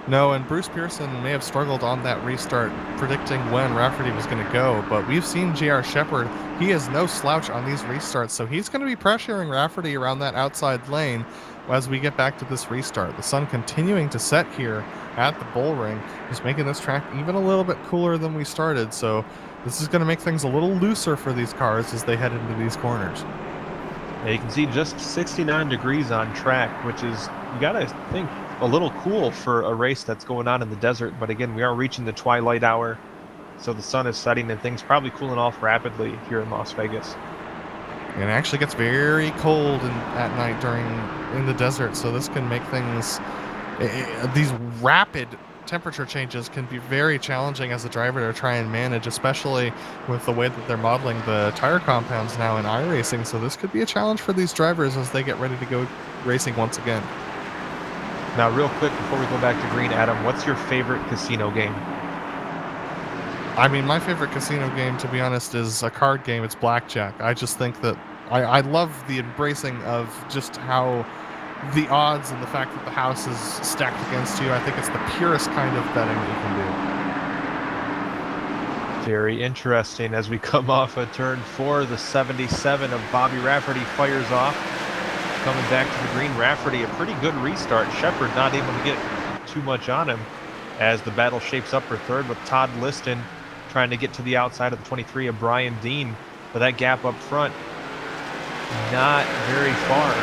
No, and Bruce Pearson may have struggled on that restart predicting when Rafferty was going to go, but we've seen J.R. Shepard. He is no slouch on these restarts, so he's going to be pressuring Rafferty around that outside lane as we get back to this restart. The sun continuing to set here at the Bullring is making this track even a little bit cooler than we started, so this is going to make things a little looser for these cars as they head into these corners. Yeah, you can see just 69 degrees on track, which is, you got to think, a little cool for a race that's going on in the desert. But again, we are reaching the twilight hour, so the sun is setting and things probably cooling off rapidly here in Las Vegas. And it actually gets very cold at night in the desert, so this can make things, these rapid temperature changes can be very challenging as a driver to try and manage, especially with the way that they're modeling the tire compounds now in iRacing. So this could be a challenge for these drivers as they get ready to go racing once again. Now, real quick, before we go back to green, Adam, what's your favorite casino game? I mean, my favorite casino game, to be honest, is a card game. It's blackjack. I just think that I love the embracing of just how the odds and the fact that the house is stacked against you. I think it's the purest kind of betting that you can do. Very interesting. As we come off of turn 4, the 77 of Bobby Rafferty fires off. Coming back to the green, Rafferty, a pretty good restart. Shepard not able to get too much on him as the battle shapes up for third with Todd Liston trying to get to the outside of the 23 of Brian Dean. But that gap up front, not very far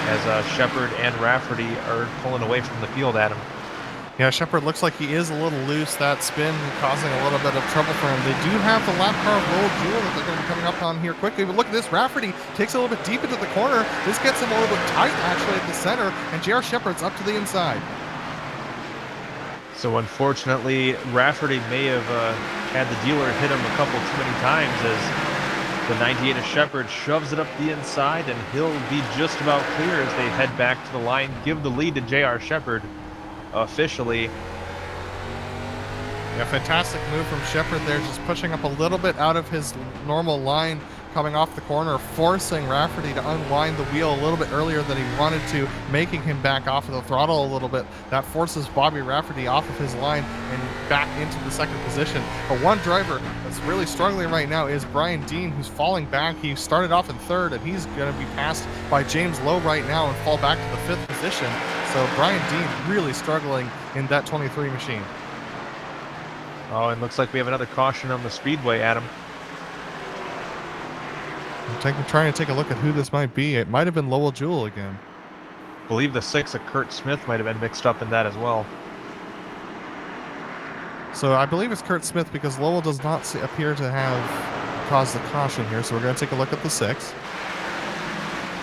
as Shepard and Rafferty are pulling away from the field at him. Yeah, Shepard looks like he is a little loose. That spin causing a little bit of trouble for him. They do have the lap car roll jewel that they're going to be coming up on here quickly. But look at this. Rafferty takes a little bit deep into the corner. This gets him a little bit tight, actually, at the center. And J.R. Shepard's up to the inside. So unfortunately, Rafferty may have had the dealer hit him a couple too many times as the 98 of Shepard shoves it up the inside, and he'll be just about clear as they head back to the line, give the lead to J.R. Shepard officially. Yeah, fantastic move from Shepard there, just pushing up a little bit out of his normal line, coming off the corner, forcing Rafferty to unwind the wheel a little bit earlier than he wanted to, making him back off of the throttle a little bit. That forces Bobby Rafferty off of his line and back into the second position. But one driver that's really struggling right now is Brian Dean, who's falling back. He started off in third, and he's going to be passed by James Lowe right now and fall back to the fifth position. So Brian Dean really struggling in that 23 machine. Oh, and looks like we have another caution on the Speedway, Adam. I'm trying to take a look at who this might be. It might have been Lowell Jewell again. I believe the 6 of Kurt Smith might have been mixed up in that as well. So I believe it's Kurt Smith because Lowell does not appear to have caused the caution here. So we're going to take a look at the 6.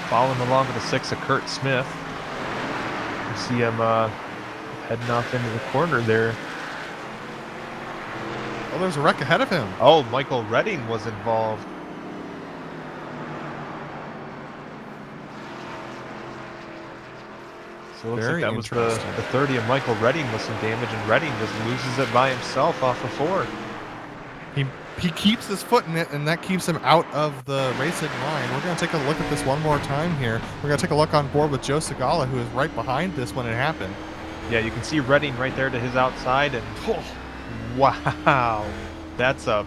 Following along with the 6 of Kurt Smith. You see him heading off into the corner there. Oh, there's a wreck ahead of him. Oh, Michael Redding was involved. So it looks Very like that was interesting. the 30 of Michael Redding with some damage, and Redding just loses it by himself off of 4. He keeps his foot in it, and that keeps him out of the racing line. We're going to take a look at this one more time here. We're going to take a look on board with Joe Segala, who is right behind this when it happened. Yeah, you can see Redding right there to his outside, and wow, that's a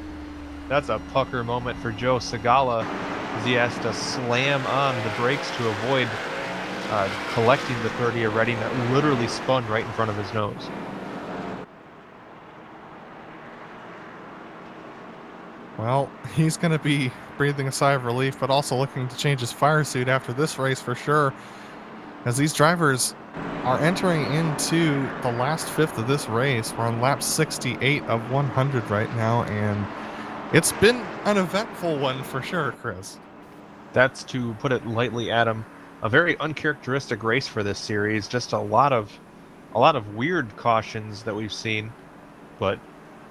pucker moment for Joe Segala, as he has to slam on the brakes to avoid collecting the 30 of Redding that literally spun right in front of his nose. Well, he's going to be breathing a sigh of relief, but also looking to change his fire suit after this race for sure, as these drivers are entering into the last fifth of this race. We're on lap 68 of 100 right now, and it's been an eventful one for sure, Chris. That's, to put it lightly, Adam, a very uncharacteristic race for this series. Just a lot of weird cautions that we've seen, but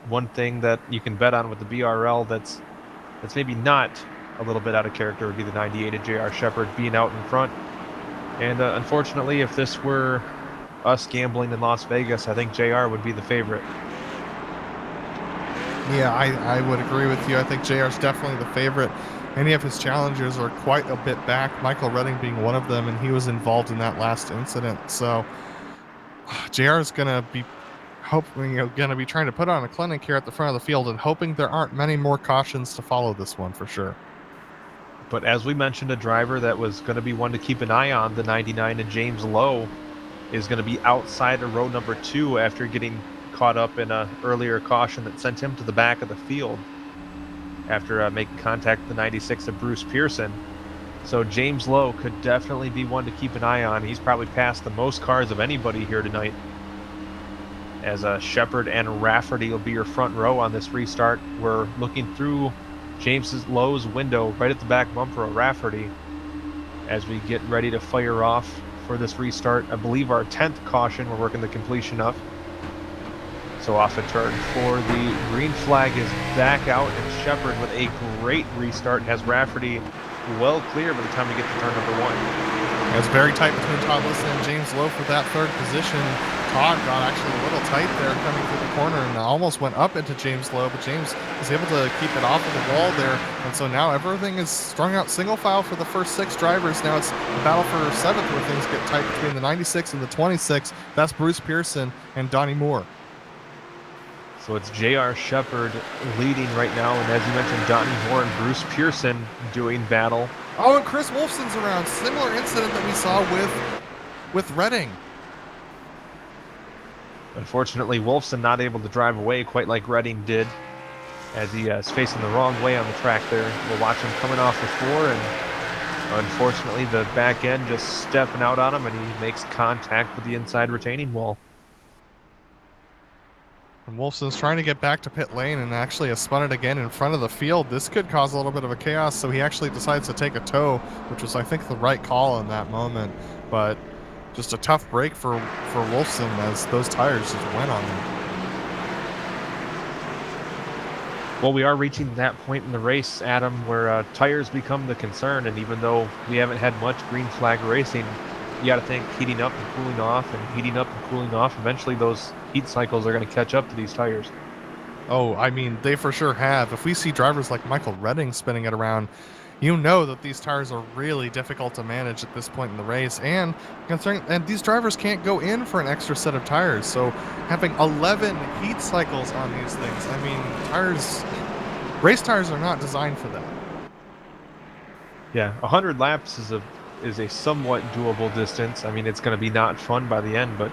one thing that you can bet on with the BRL that's maybe not a little bit out of character would be the 98 of JR Shepard being out in front. And unfortunately, if this were us gambling in Las Vegas, I think JR would be the favorite. Yeah, I would agree with you. I think JR's definitely the favorite. Any of his challengers are quite a bit back, Michael Redding being one of them, and he was involved in that last incident. So JR is going to be trying to put on a clinic here at the front of the field and hoping there aren't many more cautions to follow this one for sure. But as we mentioned, a driver that was going to be one to keep an eye on, the 99 of James Lowe, is going to be outside of row number 2 after getting caught up in an earlier caution that sent him to the back of the field after making contact with the 96 of Bruce Pearson. So James Lowe could definitely be one to keep an eye on. He's probably passed the most cars of anybody here tonight, as Shepard and Rafferty will be your front row on this restart. We're looking through James Lowe's window right at the back bumper of Rafferty as we get ready to fire off for this restart. I believe our 10th caution we're working the completion of. So off a turn 4, the green flag is back out, and Shepard with a great restart has Rafferty well clear by the time we get to turn number 1. It was very tight between Todd Wilson and James Lowe for that third position. Todd got actually a little tight there coming through the corner and almost went up into James Lowe, but James was able to keep it off of the wall there. And so now everything is strung out single file for the first 6 drivers. Now it's the battle for 7th where things get tight between the 96 and the 26. That's Bruce Pearson and Donnie Moore. So it's JR Shepard leading right now, and as you mentioned, Donnie Moore and Bruce Pearson doing battle. Oh, and Chris Wolfson's around. Similar incident that we saw with Redding. Unfortunately, Wolfson not able to drive away quite like Redding did, as he is facing the wrong way on the track there. We'll watch him coming off the 4, and unfortunately the back end just stepping out on him, and he makes contact with the inside retaining wall. And Wolfson's trying to get back to pit lane and actually has spun it again in front of the field. This could cause a little bit of a chaos, so he actually decides to take a tow, which was, I think, the right call in that moment. But just a tough break for Wolfson as those tires just went on him. Well, we are reaching that point in the race, Adam, where tires become the concern, and even though we haven't had much green flag racing, you got to think heating up and cooling off, and heating up and cooling off. Eventually, those heat cycles are going to catch up to these tires. Oh, I mean, they for sure have. If we see drivers like Michael Redding spinning it around, you know that these tires are really difficult to manage at this point in the race. And these drivers can't go in for an extra set of tires. So having 11 heat cycles on these things, I mean, race tires are not designed for that. Yeah, 100 laps is a somewhat doable distance. I mean, it's going to be not fun by the end, but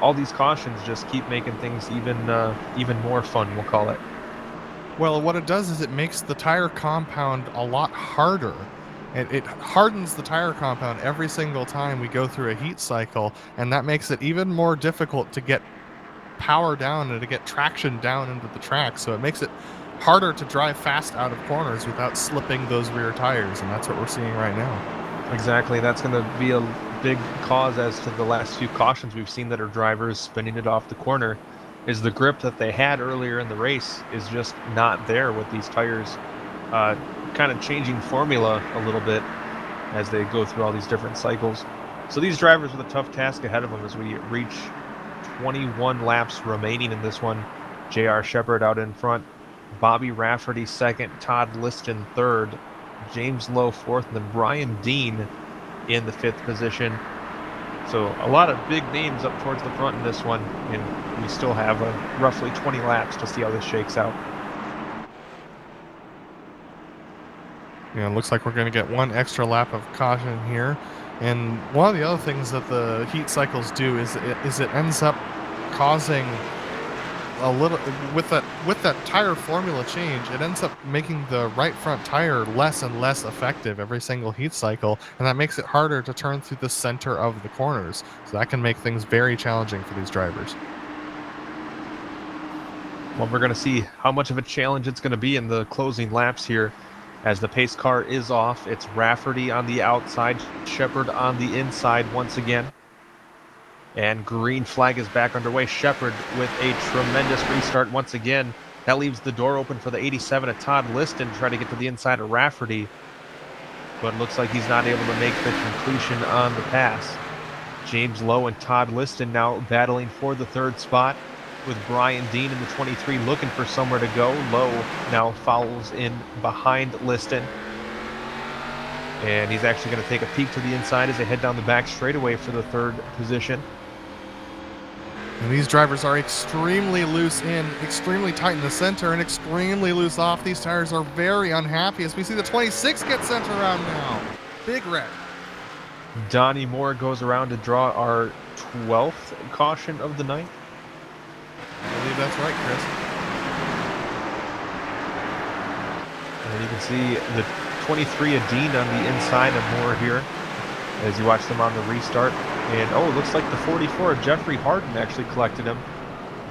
all these cautions just keep making things even more fun, we'll call it. Well, what it does is it makes the tire compound a lot harder. It hardens the tire compound every single time we go through a heat cycle, and that makes it even more difficult to get power down and to get traction down into the track. So it makes it harder to drive fast out of corners without slipping those rear tires, and that's what we're seeing right now. Exactly. That's going to be a big cause as to the last few cautions we've seen that are drivers spinning it off the corner, is the grip that they had earlier in the race is just not there with these tires kind of changing formula a little bit as they go through all these different cycles. So these drivers with a tough task ahead of them as we reach 21 laps remaining in this one. J.R. Shepherd out in front, Bobby Rafferty second, Todd Liston third, James Lowe fourth, and then Brian Dean in the fifth position. So a lot of big names up towards the front in this one, and we still have roughly 20 laps to see how this shakes out. Yeah, it looks like we're going to get one extra lap of caution here. And one of the other things that the heat cycles do is it ends up causing a little with that tire formula change, it ends up making the right front tire less and less effective every single heat cycle, and that makes it harder to turn through the center of the corners. So that can make things very challenging for these drivers. Well, we're going to see how much of a challenge it's going to be in the closing laps here. As the pace car is off, it's Rafferty on the outside, Shepherd on the inside once again. And green flag is back underway. Shepherd with a tremendous restart once again. That leaves the door open for the 87 of Todd Liston to try to get to the inside of Rafferty. But it looks like he's not able to make the completion on the pass. James Lowe and Todd Liston now battling for the third spot, with Brian Dean in the 23 looking for somewhere to go. Lowe now follows in behind Liston. And he's actually going to take a peek to the inside as they head down the back straightaway for the third position. And these drivers are extremely loose in, extremely tight in the center, and extremely loose off. These tires are very unhappy as we see the 26 get sent around now. Big wreck. Donnie Moore goes around to draw our 12th caution of the night. I believe that's right, Chris. And you can see the 23 of Dean on the inside of Moore here as you watch them on the restart. And it looks like the 44 of Jeffrey Harden actually collected him.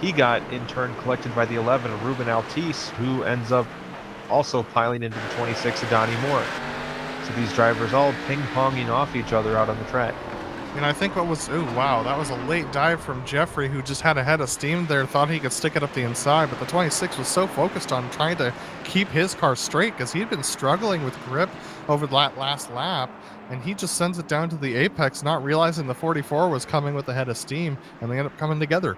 He got in turn collected by the 11 of Ruben Altice, who ends up also piling into the 26 of Donnie Moore. So these drivers all ping-ponging off each other out on the track. And I think that was a late dive from Jeffrey, who just had a head of steam there, thought he could stick it up the inside, but the 26 was so focused on trying to keep his car straight because he'd been struggling with grip over that last lap, and he just sends it down to the apex, not realizing the 44 was coming with a head of steam, and they end up coming together.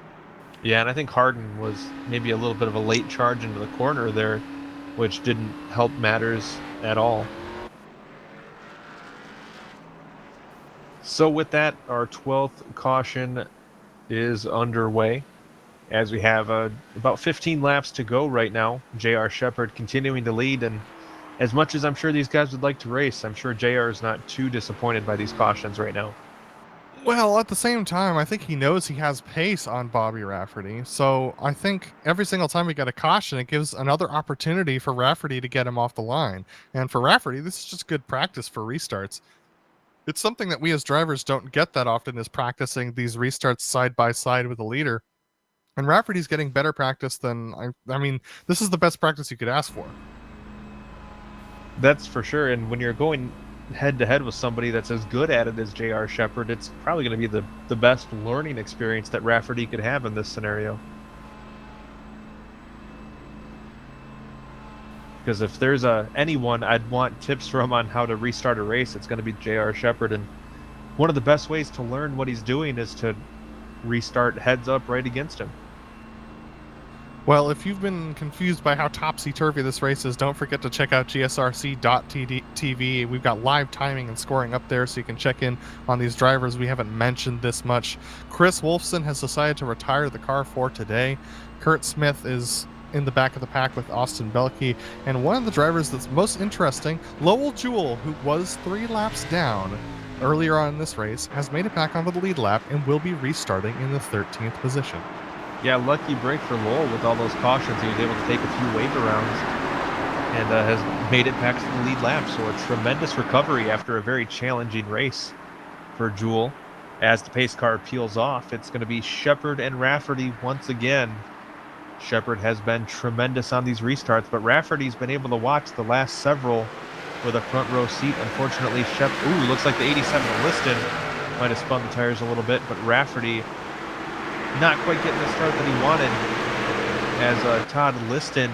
Yeah, and I think Harden was maybe a little bit of a late charge into the corner there, which didn't help matters at all. So with that, our 12th caution is underway as we have about 15 laps to go right now. J.R. Shepherd continuing to lead, and as much as I'm sure these guys would like to race, I'm sure J.R. is not too disappointed by these cautions right now. Well, at the same time, I think he knows he has pace on Bobby Rafferty, so I think every single time we get a caution, it gives another opportunity for Rafferty to get him off the line. And for Rafferty, this is just good practice for restarts. It's something that we as drivers don't get that often, is practicing these restarts side by side with the leader. And Rafferty's getting better practice than, I mean, this is the best practice you could ask for. That's for sure, and when you're going head-to-head with somebody that's as good at it as J.R. Shepherd, it's probably going to be the best learning experience that Rafferty could have in this scenario. Because if there's anyone I'd want tips from on how to restart a race, it's going to be J.R. Shepherd. And one of the best ways to learn what he's doing is to restart heads up right against him. Well, if you've been confused by how topsy-turvy this race is, don't forget to check out GSRC.tv. We've got live timing and scoring up there, so you can check in on these drivers we haven't mentioned this much. Chris Wolfson has decided to retire the car for today. Kurt Smith is in the back of the pack with Austin Belke. And one of the drivers that's most interesting, Lowell Jewell, who was 3 laps down earlier on in this race, has made it back onto the lead lap and will be restarting in the 13th position. Yeah, lucky break for Lowell with all those cautions. He was able to take a few wave arounds and has made it back to the lead lap. So a tremendous recovery after a very challenging race for Jewell. As the pace car peels off, it's going to be Shepard and Rafferty once again. Shepard has been tremendous on these restarts, but Rafferty's been able to watch the last several with a front row seat. Unfortunately, looks like the 87 Liston might have spun the tires a little bit, but Rafferty not quite getting the start that he wanted as Todd Liston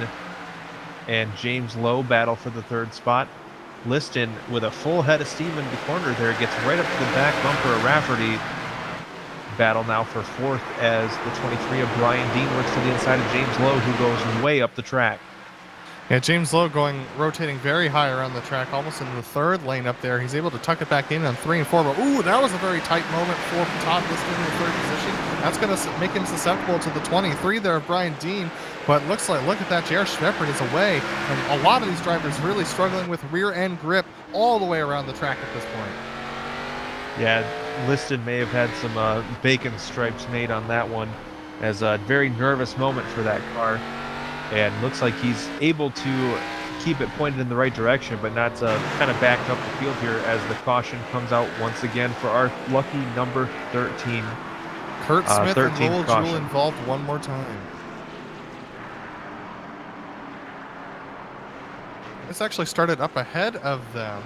and James Lowe battle for the 3rd spot. Liston, with a full head of steam in the corner there, gets right up to the back bumper of Rafferty. Battle now for 4th as the 23 of Brian Dean works to the inside of James Lowe, who goes way up the track. Yeah, James Lowe rotating very high around the track, almost in the 3rd lane up there. He's able to tuck it back in on 3 and 4, but that was a very tight moment for Todd Liston in the 3rd position. That's going to make him susceptible to the 23 there of Brian Dean, but look at that, J.R. Shepard is away, and a lot of these drivers really struggling with rear end grip all the way around the track at this point. Yeah, Liston may have had some bacon stripes made on that one, as a very nervous moment for that car. And looks like he's able to keep it pointed in the right direction, but not kind of backed up the field here as the caution comes out once again for our lucky number 13. Kurt Smith and Lowell caution. Jewell involved one more time. This actually started up ahead of them.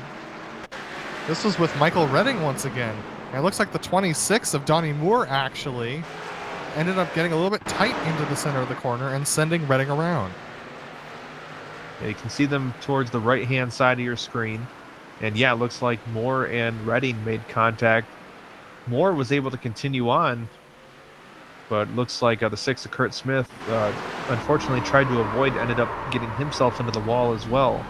This was with Michael Redding once again. And it looks like the 26 of Donnie Moore actually ended up getting a little bit tight into the center of the corner and sending Redding around. Yeah, you can see them towards the right-hand side of your screen. And yeah, it looks like Moore and Redding made contact. Moore was able to continue on, but looks like the 6 of Kurt Smith unfortunately tried to avoid, ended up getting himself into the wall as well.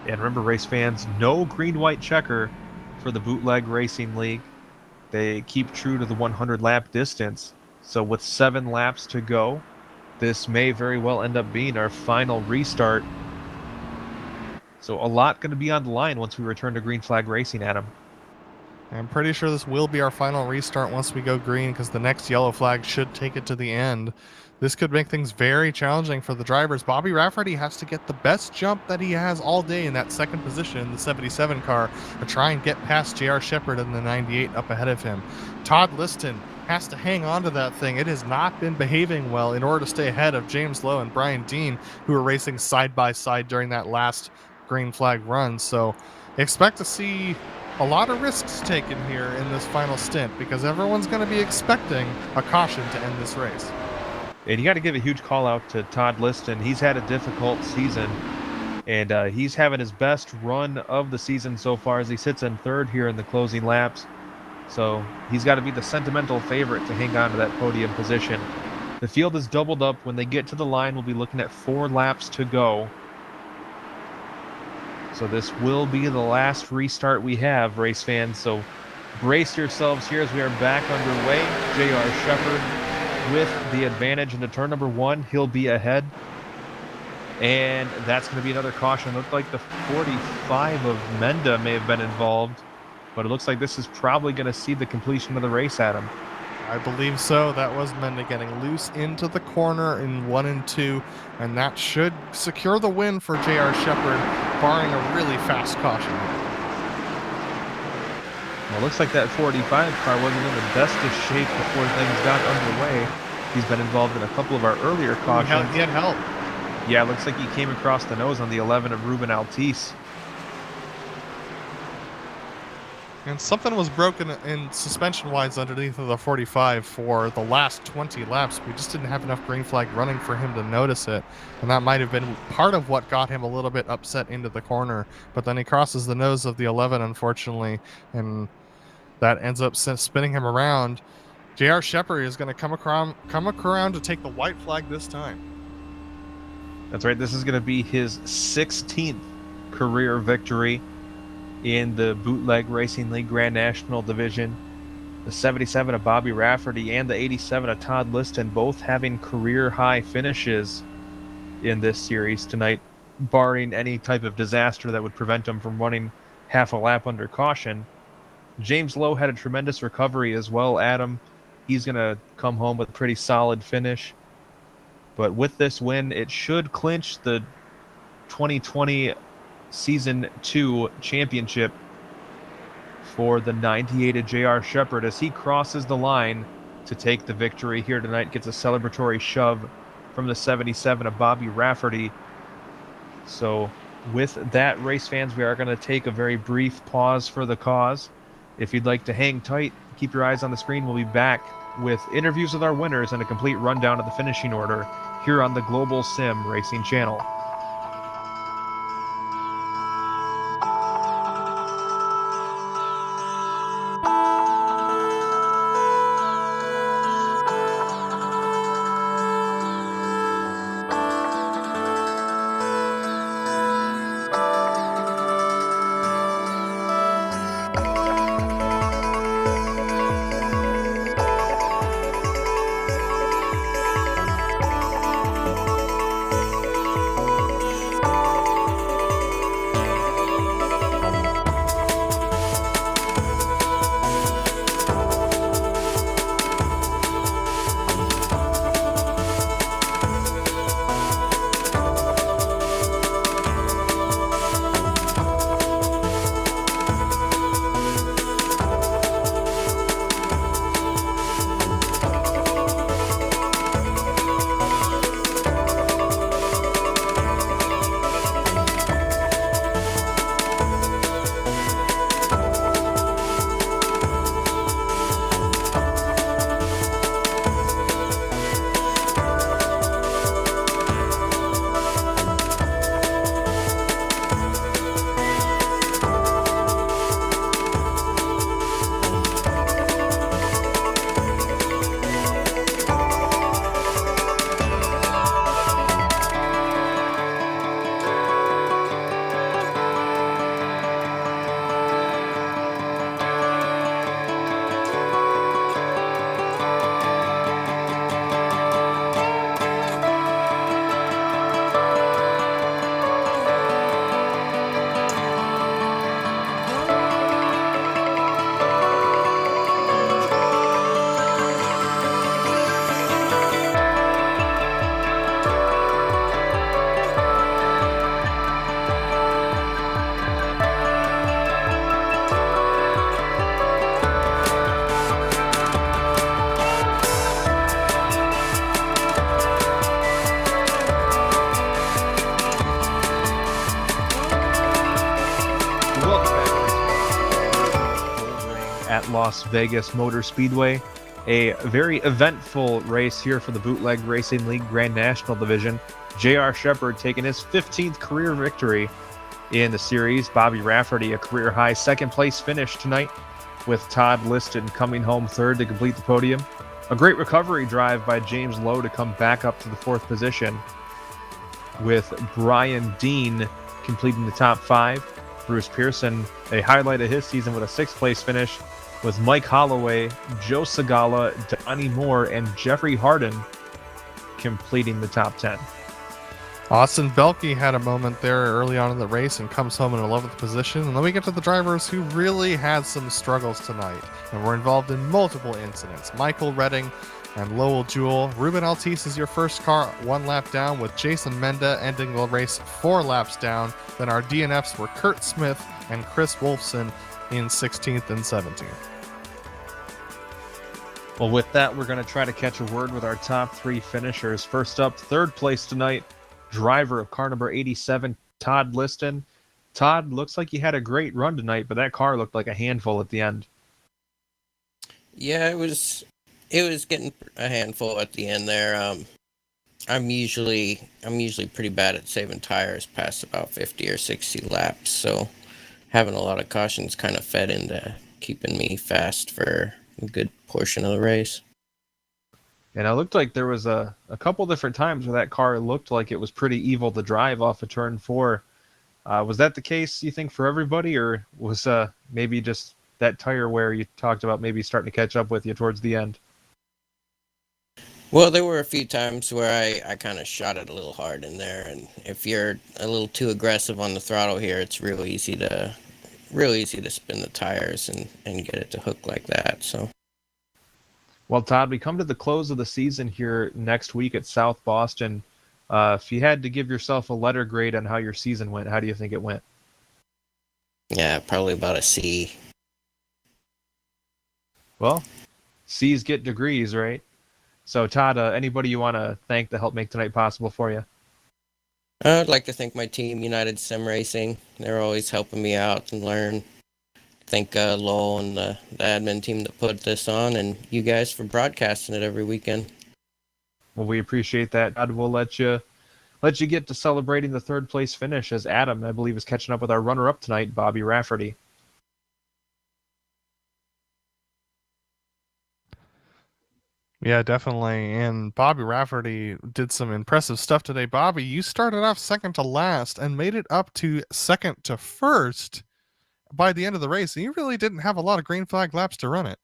And remember, race fans, no green-white checker for the Bootleg Racing League. They keep true to the 100-lap distance. So with 7 laps to go, this may very well end up being our final restart. So a lot going to be on the line once we return to green flag racing, Adam. I'm pretty sure this will be our final restart once we go green, because the next yellow flag should take it to the end. This could make things very challenging for the drivers. Bobby Rafferty has to get the best jump that he has all day in that 2nd position in the 77 car to try and get past J.R. Shepard in the 98 up ahead of him. Todd Liston has to hang on to that thing. It has not been behaving well in order to stay ahead of James Lowe and Brian Dean, who are racing side by side during that last green flag run. So expect to see a lot of risks taken here in this final stint, because everyone's going to be expecting a caution to end this race. And you got to give a huge call out to Todd Liston. He's had a difficult season, and he's having his best run of the season so far as he sits in 3rd here in the closing laps. So he's got to be the sentimental favorite to hang on to that podium position. The field is doubled up. When they get to the line, we'll be looking at 4 laps to go. So this will be the last restart we have, race fans. So brace yourselves here as we are back underway. J.R. Shepard with the advantage into turn number 1. He'll be ahead. And that's going to be another caution. Looked like the 45 of Menda may have been involved, but it looks like this is probably going to see the completion of the race, Adam. I believe so. That was Menda getting loose into the corner in 1 and 2, and that should secure the win for J.R. Shepard, barring a really fast caution. Well, it looks like that 45 car wasn't in the best of shape before things got underway. He's been involved in a couple of our earlier cautions. He had help. Yeah, it looks like he came across the nose on the 11 of Ruben Altice. And something was broken in suspension-wise underneath of the 45 for the last 20 laps. We just didn't have enough green flag running for him to notice it. And that might have been part of what got him a little bit upset into the corner. But then he crosses the nose of the 11, unfortunately, and that ends up spinning him around. J.R. Shepard is going to come around to take the white flag this time. That's right. This is going to be his 16th career victory in the Bootleg Racing League Grand National Division. The 77 of Bobby Rafferty and the 87 of Todd Liston both having career high finishes in this series tonight, barring any type of disaster that would prevent him from running half a lap under caution. James Lowe had a tremendous recovery as well, Adam. He's going to come home with a pretty solid finish. But with this win, it should clinch the 2020 Season 2 championship for the 98 of J.R. Shepard as he crosses the line to take the victory here tonight, gets a celebratory shove from the 77 of Bobby Rafferty. So with that, race fans, we are going to take a very brief pause for the cause. If you'd like to hang tight, keep your eyes on the screen. We'll be back with interviews with our winners and a complete rundown of the finishing order here on the Global Sim Racing Channel. At Las Vegas Motor Speedway, a very eventful race here for the Bootleg Racing League Grand National Division. J.R. Shepard taking his 15th career victory in the series. Bobby Rafferty, a career high second place finish tonight, with Todd Liston coming home third to complete the podium. A great recovery drive by James Lowe to come back up to the fourth position, with Brian Dean completing the top five. Bruce Pearson, a highlight of his season with a sixth place finish, with Mike Holloway, Joe Segala, Donnie Moore, and Jeffrey Harden completing the top 10. Austin Belke had a moment there early on in the race and comes home in 11th position. And then we get to the drivers who really had some struggles tonight and were involved in multiple incidents. Michael Redding and Lowell Jewell. Ruben Altice is your first car, 1 lap down, with Jason Menda ending the race 4 laps down. Then our DNFs were Kurt Smith and Chris Wolfson in 16th and 17th. Well, with that, we're going to try to catch a word with our top 3 finishers. First up, third place tonight, driver of car number 87, Todd Liston. Todd, looks like you had a great run tonight, but that car looked like a handful at the end. Yeah, it was getting a handful at the end there. I'm usually pretty bad at saving tires past about 50 or 60 laps, so having a lot of cautions kind of fed into keeping me fast for a good portion of the race. And it looked like there was a couple different times where that car looked like it was pretty evil to drive off of turn 4. Was that the case, you think, for everybody, or was maybe just that tire wear you talked about maybe starting to catch up with you towards the end? Well, there were a few times where I kind of shot it a little hard in there, and if you're a little too aggressive on the throttle here, it's real easy to spin the tires and get it to hook like that. So. Well, Todd, we come to the close of the season here next week at South Boston. If you had to give yourself a letter grade on how your season went, how do you think it went? Yeah, probably about a C. Well, C's get degrees, right? So, Todd, anybody you want to thank to help make tonight possible for you? I'd like to thank my team, United Sim Racing. They're always helping me out and learn. Thank Lowell and the admin team that put this on, and you guys for broadcasting it every weekend. Well, we appreciate that, Todd. We'll let you get to celebrating the third place finish as Adam, I believe, is catching up with our runner-up tonight, Bobby Rafferty. Yeah, definitely. And Bobby Rafferty did some impressive stuff today. Bobby, you started off second to last and made it up to second to first by the end of the race. And you really didn't have a lot of green flag laps to run it.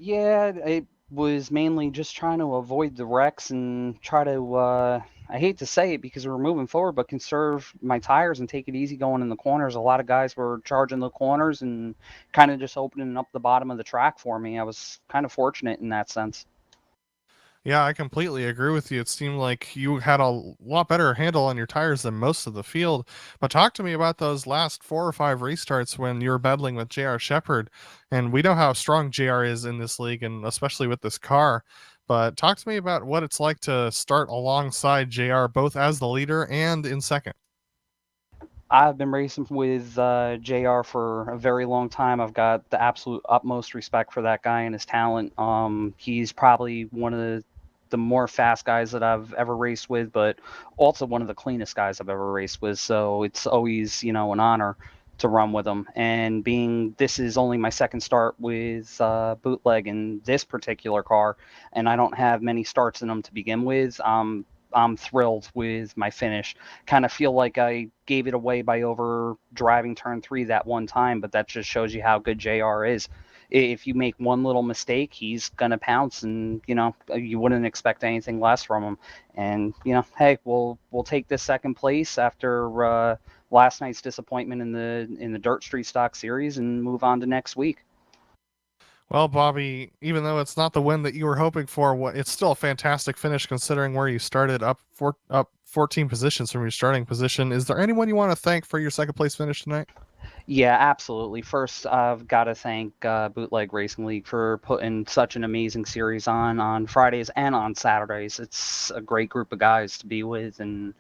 Yeah, it was mainly just trying to avoid the wrecks and try to, I hate to say it because we're moving forward, but conserve my tires and take it easy going in the corners. A lot of guys were charging the corners and kind of just opening up the bottom of the track for me. I was kind of fortunate in that sense. Yeah, I completely agree with you. It seemed like you had a lot better handle on your tires than most of the field. But talk to me about those last 4 or 5 restarts when you were battling with JR Shepard. And we know how strong JR is in this league, and especially with this car. But talk to me about what it's like to start alongside JR, both as the leader and in second. I've been racing with JR for a very long time. I've got the absolute utmost respect for that guy and his talent. He's probably one of the more fast guys that I've ever raced with, but also one of the cleanest guys I've ever raced with. So it's always, an honor to run with him. And being this is only my second start with Bootleg in this particular car, and I don't have many starts in them to begin with. I'm thrilled with my finish. Kind of feel like I gave it away by over driving turn 3 that one time, but that just shows you how good JR is. If you make one little mistake, he's gonna pounce, and you wouldn't expect anything less from him. And hey, we'll take this second place after last night's disappointment in the Dirt Street Stock Series and move on to next week. Well, Bobby, even though it's not the win that you were hoping for, it's still a fantastic finish considering where you started up 14 positions from your starting position. Is there anyone you want to thank for your second place finish tonight? Yeah, absolutely. First, I've got to thank Bootleg Racing League for putting such an amazing series on Fridays and on Saturdays. It's a great group of guys to be with, and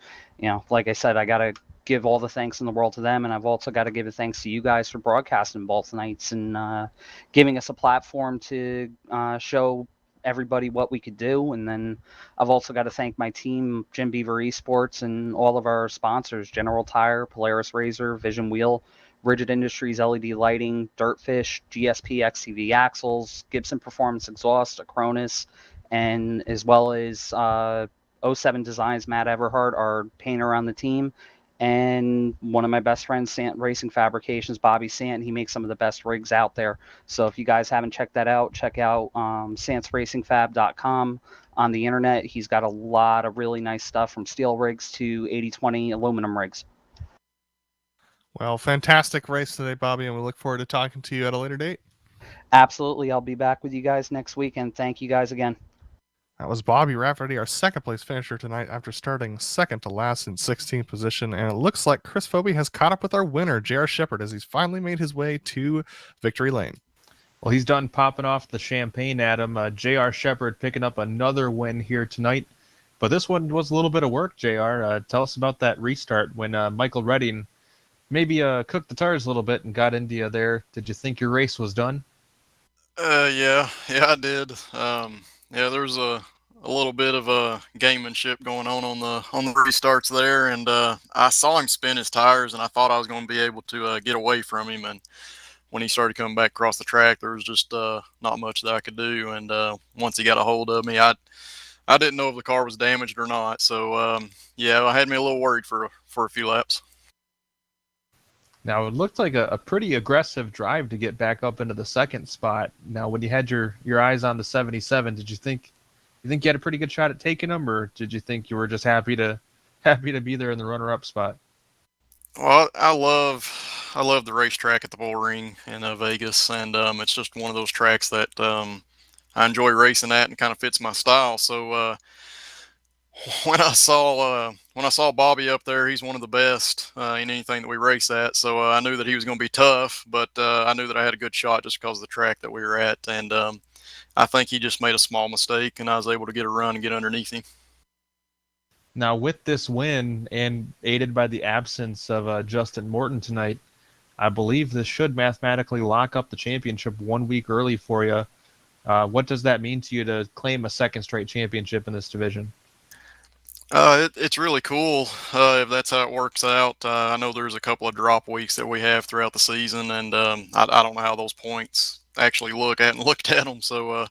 like I said, I got to give all the thanks in the world to them, and I've also got to give a thanks to you guys for broadcasting both nights and giving us a platform to show everybody what we could do. And then I've also got to thank my team, Jim Beaver Esports, and all of our sponsors, General Tire, Polaris Razor, Vision Wheel, Rigid Industries LED Lighting, Dirtfish, GSP XCV Axles, Gibson Performance Exhaust, Acronis, and as well as '07 Designs, Matt Everhart, our painter on the team, and one of my best friends, Sant Racing Fabrications, Bobby Sant. He makes some of the best rigs out there. So if you guys haven't checked that out, check out santsracingfab.com on the internet. He's got a lot of really nice stuff from steel rigs to 80/20 aluminum rigs. Well, fantastic race today, Bobby, and we look forward to talking to you at a later date. Absolutely. I'll be back with you guys next week, and thank you guys again. That was Bobby Rafferty, our second place finisher tonight after starting second to last in 16th position. And it looks like Chris Phoebe has caught up with our winner, JR Shepard, as he's finally made his way to victory lane. Well, he's done popping off the champagne at him. JR Shepard picking up another win here tonight. But this one was a little bit of work, JR. Tell us about that restart when Michael Redding maybe cooked the tires a little bit and got India there. Did you think your race was done? Yeah, I did. Yeah, there was a little bit of gamemanship going on the restarts there, and I saw him spin his tires, and I thought I was going to be able to get away from him. And when he started coming back across the track, there was just not much that I could do. And once he got a hold of me, I didn't know if the car was damaged or not. So yeah, I had me a little worried for a few laps. Now, it looked like a pretty aggressive drive to get back up into the second spot. Now, when you had your eyes on the 77, did you think you had a pretty good shot at taking them, or did you think you were just happy to be there in the runner-up spot? Well, I love the racetrack at the Bullring in Vegas, and it's just one of those tracks that I enjoy racing at and kind of fits my style. So when I saw Bobby up there, he's one of the best in anything that we race at. So I knew that he was going to be tough, but I knew that I had a good shot just because of the track that we were at, and I think he just made a small mistake, and I was able to get a run and get underneath him. Now, with this win and aided by the absence of Justin Morton tonight, I believe this should mathematically lock up the championship 1 week early for you. What does that mean to you to claim a second straight championship in this division? It's really cool if that's how it works out. I know there's a couple of drop weeks that we have throughout the season, and I don't know how those points actually look. I haven't looked at them, so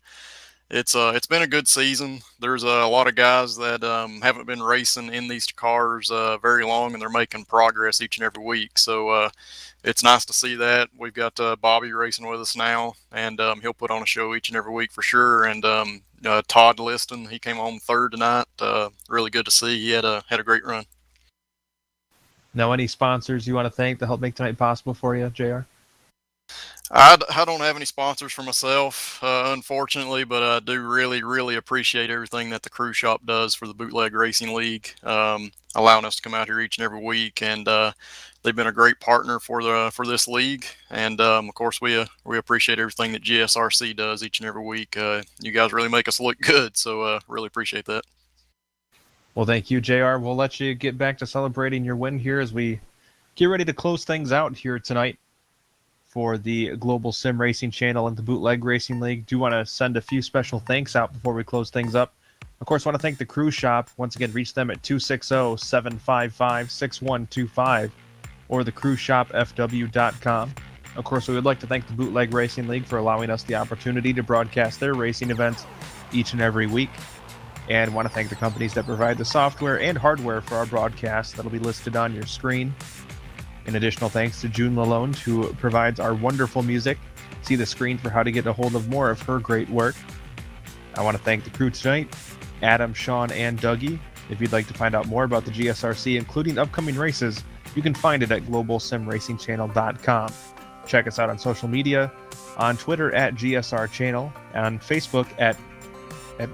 it's been a good season. There's a lot of guys that haven't been racing in these cars very long, and they're making progress each and every week. So it's nice to see that. We've got Bobby racing with us now, and he'll put on a show each and every week for sure. And Todd Liston, he came home third tonight. Really good to see. He had a great run. Now, any sponsors you want to thank to help make tonight possible for you, JR? I don't have any sponsors for myself, unfortunately, but I do really appreciate everything that the Crew Shop does for the Bootleg Racing League, allowing us to come out here each and every week, and they've been a great partner for this league, and of course we appreciate everything that GSRC does each and every week. You guys really make us look good, so really appreciate that. Well, thank you, JR. We'll let you get back to celebrating your win here as we get ready to close things out here tonight for the Global SimRacing Channel and the Bootleg Racing League. Do want to send a few special thanks out before we close things up. Of course, want to thank the Crew Shop. Once again, reach them at 260-755-6125 or thecrewshopfw.com. Of course, we would like to thank the Bootleg Racing League for allowing us the opportunity to broadcast their racing events each and every week. And want to thank the companies that provide the software and hardware for our broadcast that'll be listed on your screen. An additional thanks to June Lalonde, who provides our wonderful music. See the screen for how to get a hold of more of her great work. I want to thank the crew tonight, Adam, Sean, and Dougie. If you'd like to find out more about the GSRC, including upcoming races, you can find it at globalsimracingchannel.com. Check us out on social media, on Twitter at GSR Channel, on Facebook at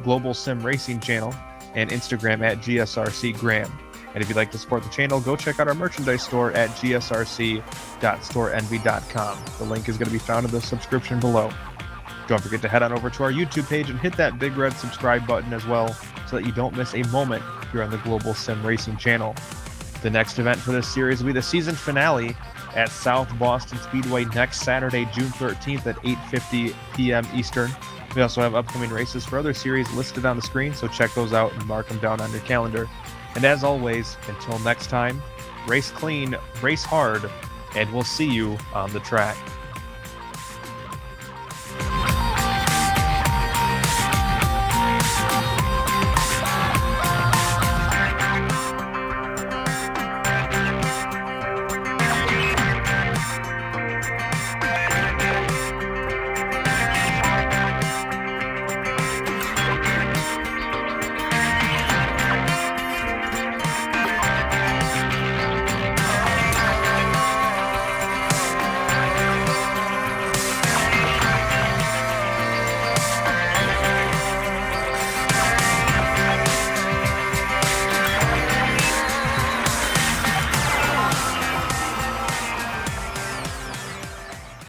Global Sim Racing Channel, and Instagram at GSRC Graham. And if you'd like to support the channel, go check out our merchandise store at gsrc.storeenvy.com. The link is going to be found in the subscription below. Don't forget to head on over to our YouTube page and hit that big red subscribe button as well so that you don't miss a moment here on the Global Sim Racing Channel. The next event for this series will be the season finale at South Boston Speedway next Saturday, June 13th at 8:50 p.m. Eastern. We also have upcoming races for other series listed on the screen, so check those out and mark them down on your calendar. And as always, until next time, race clean, race hard, and we'll see you on the track.